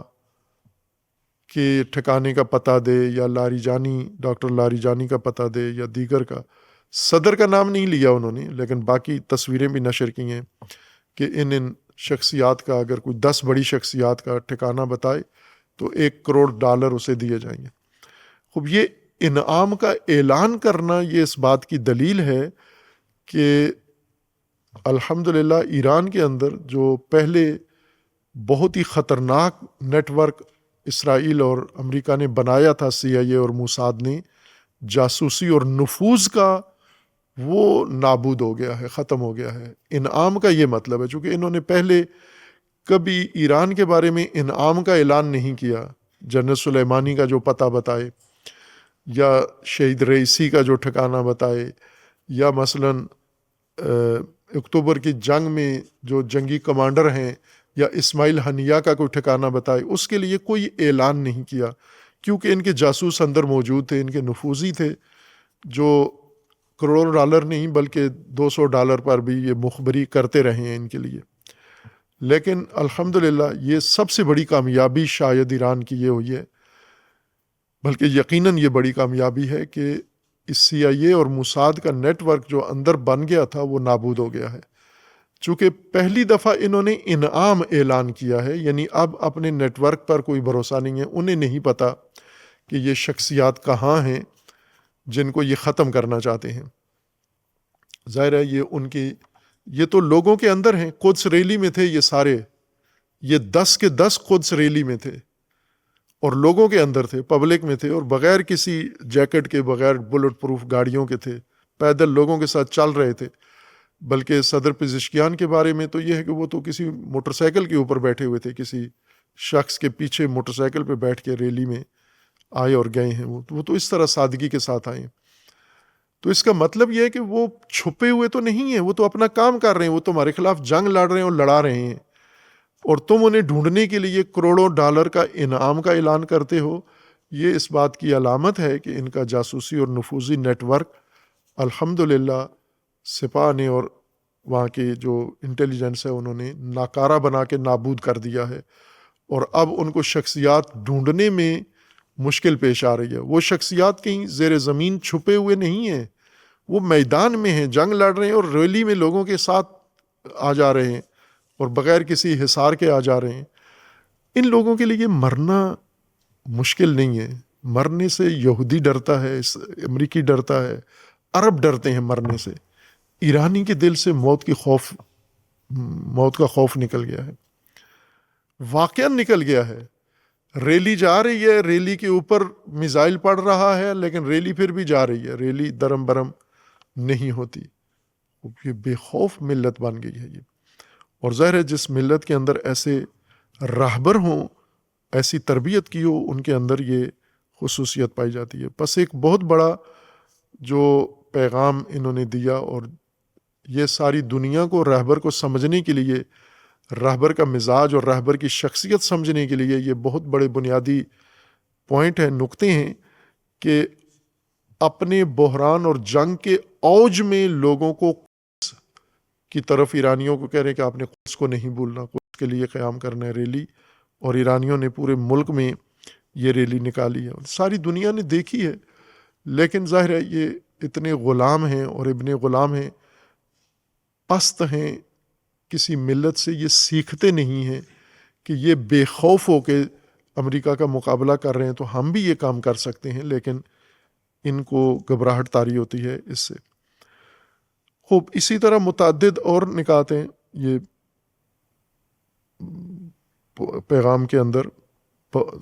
S1: کے ٹھکانے کا پتہ دے، یا لاری جانی، ڈاکٹر لاری جانی کا پتہ دے، یا دیگر کا۔ صدر کا نام نہیں لیا انہوں نے، لیکن باقی تصویریں بھی نشر کی ہیں کہ ان شخصیات کا اگر کوئی 10 بڑی شخصیات کا ٹھکانہ بتائے تو $1 کروڑ اسے دیے جائیں گے۔ خوب یہ انعام کا اعلان کرنا یہ اس بات کی دلیل ہے کہ الحمدللہ ایران کے اندر جو پہلے بہت ہی خطرناک نیٹ ورک اسرائیل اور امریکہ نے بنایا تھا، CIA اور موساد نے، جاسوسی اور نفوذ کا، وہ نابود ہو گیا ہے، ختم ہو گیا ہے۔ انعام کا یہ مطلب ہے، چونکہ انہوں نے پہلے کبھی ایران کے بارے میں انعام کا اعلان نہیں کیا، جنرل سلیمانی کا جو پتہ بتائے، یا شہید رئیسی کا جو ٹھکانہ بتائے، یا مثلاً اکتوبر کی جنگ میں جو جنگی کمانڈر ہیں، یا اسماعیل ہنیہ کا کوئی ٹھکانہ بتائے، اس کے لیے کوئی اعلان نہیں کیا، کیونکہ ان کے جاسوس اندر موجود تھے، ان کے نفوذی تھے، جو $1 کروڑ نہیں بلکہ $200 پر بھی یہ مخبری کرتے رہے ہیں ان کے لیے۔ لیکن الحمدللہ یہ سب سے بڑی کامیابی شاید ایران کی یہ ہوئی ہے، بلکہ یقیناً یہ بڑی کامیابی ہے کہ اس CIA اور موساد کا نیٹ ورک جو اندر بن گیا تھا وہ نابود ہو گیا ہے، چونکہ پہلی دفعہ انہوں نے انعام اعلان کیا ہے، یعنی اب اپنے نیٹ ورک پر کوئی بھروسہ نہیں ہے، انہیں نہیں پتہ کہ یہ شخصیات کہاں ہیں جن کو یہ ختم کرنا چاہتے ہیں۔ ظاہر ہے یہ ان کی، یہ تو لوگوں کے اندر ہیں، قدس ریلی میں تھے یہ سارے، یہ 10 کے 10 قدس ریلی میں تھے اور لوگوں کے اندر تھے، پبلک میں تھے، اور بغیر کسی جیکٹ کے، بغیر بلٹ پروف گاڑیوں کے تھے، پیدل لوگوں کے ساتھ چل رہے تھے۔ بلکہ صدر پزشکیان کے بارے میں تو یہ ہے کہ وہ تو کسی موٹر سائیکل کے اوپر بیٹھے ہوئے تھے، کسی شخص کے پیچھے موٹر سائیکل پہ بیٹھ کے ریلی میں آئے اور گئے ہیں، وہ تو اس طرح سادگی کے ساتھ آئے ہیں۔ تو اس کا مطلب یہ ہے کہ وہ چھپے ہوئے تو نہیں ہیں، وہ تو اپنا کام کر رہے ہیں، وہ تمہارے خلاف جنگ لڑ رہے ہیں اور لڑا رہے ہیں، اور تم انہیں ڈھونڈنے کے لیے کروڑوں ڈالر کا انعام کا اعلان کرتے ہو۔ یہ اس بات کی علامت ہے کہ ان کا جاسوسی اور نفوذی نیٹ ورک الحمدللہ سپاہ نے اور وہاں کی جو انٹیلیجنس ہے انہوں نے ناکارہ بنا کے نابود کر دیا ہے، اور اب ان کو شخصیات ڈھونڈنے میں مشکل پیش آ رہی ہے۔ وہ شخصیات کہیں زیر زمین چھپے ہوئے نہیں ہیں، وہ میدان میں ہیں، جنگ لڑ رہے ہیں، اور ریلی میں لوگوں کے ساتھ آ جا رہے ہیں اور بغیر کسی حصار کے آ جا رہے ہیں۔ ان لوگوں کے لیے مرنا مشکل نہیں ہے، مرنے سے یہودی ڈرتا ہے، امریکی ڈرتا ہے، عرب ڈرتے ہیں مرنے سے۔ ایرانی کے دل سے موت کا خوف نکل گیا ہے، واقعا نکل گیا ہے۔ ریلی جا رہی ہے، ریلی کے اوپر میزائل پڑ رہا ہے، لیکن ریلی پھر بھی جا رہی ہے، ریلی درم برم نہیں ہوتی۔ یہ بے خوف ملت بن گئی ہے یہ، اور ظاہر ہے جس ملت کے اندر ایسے راہبر ہوں، ایسی تربیت کی ہو، ان کے اندر یہ خصوصیت پائی جاتی ہے۔ بس ایک بہت بڑا جو پیغام انہوں نے دیا، اور یہ ساری دنیا کو رہبر کو سمجھنے کے لیے، رہبر کا مزاج اور رہبر کی شخصیت سمجھنے کے لیے یہ بہت بڑے بنیادی پوائنٹ ہیں، نقطے ہیں، کہ اپنے بحران اور جنگ کے اوج میں لوگوں کو قدس کی طرف، ایرانیوں کو کہہ رہے ہیں کہ آپ نے قدس کو نہیں بھولنا، قدس کے لیے قیام کرنا ہے ریلی، اور ایرانیوں نے پورے ملک میں یہ ریلی نکالی ہے، ساری دنیا نے دیکھی ہے۔ لیکن ظاہر ہے یہ اتنے غلام ہیں اور ابن غلام ہیں، پست ہیں، کسی ملت سے یہ سیکھتے نہیں ہیں کہ یہ بے خوف ہو کے امریکہ کا مقابلہ کر رہے ہیں تو ہم بھی یہ کام کر سکتے ہیں، لیکن ان کو گھبراہٹ طاری ہوتی ہے اس سے۔ خوب اسی طرح متعدد اور نکات ہیں یہ پیغام کے اندر،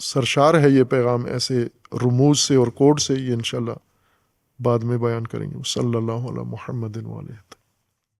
S1: سرشار ہے یہ پیغام ایسے رموز سے اور کوڈ سے، یہ انشاءاللہ بعد میں بیان کریں گے۔ صلی اللہ علیہ محمد وعلیہ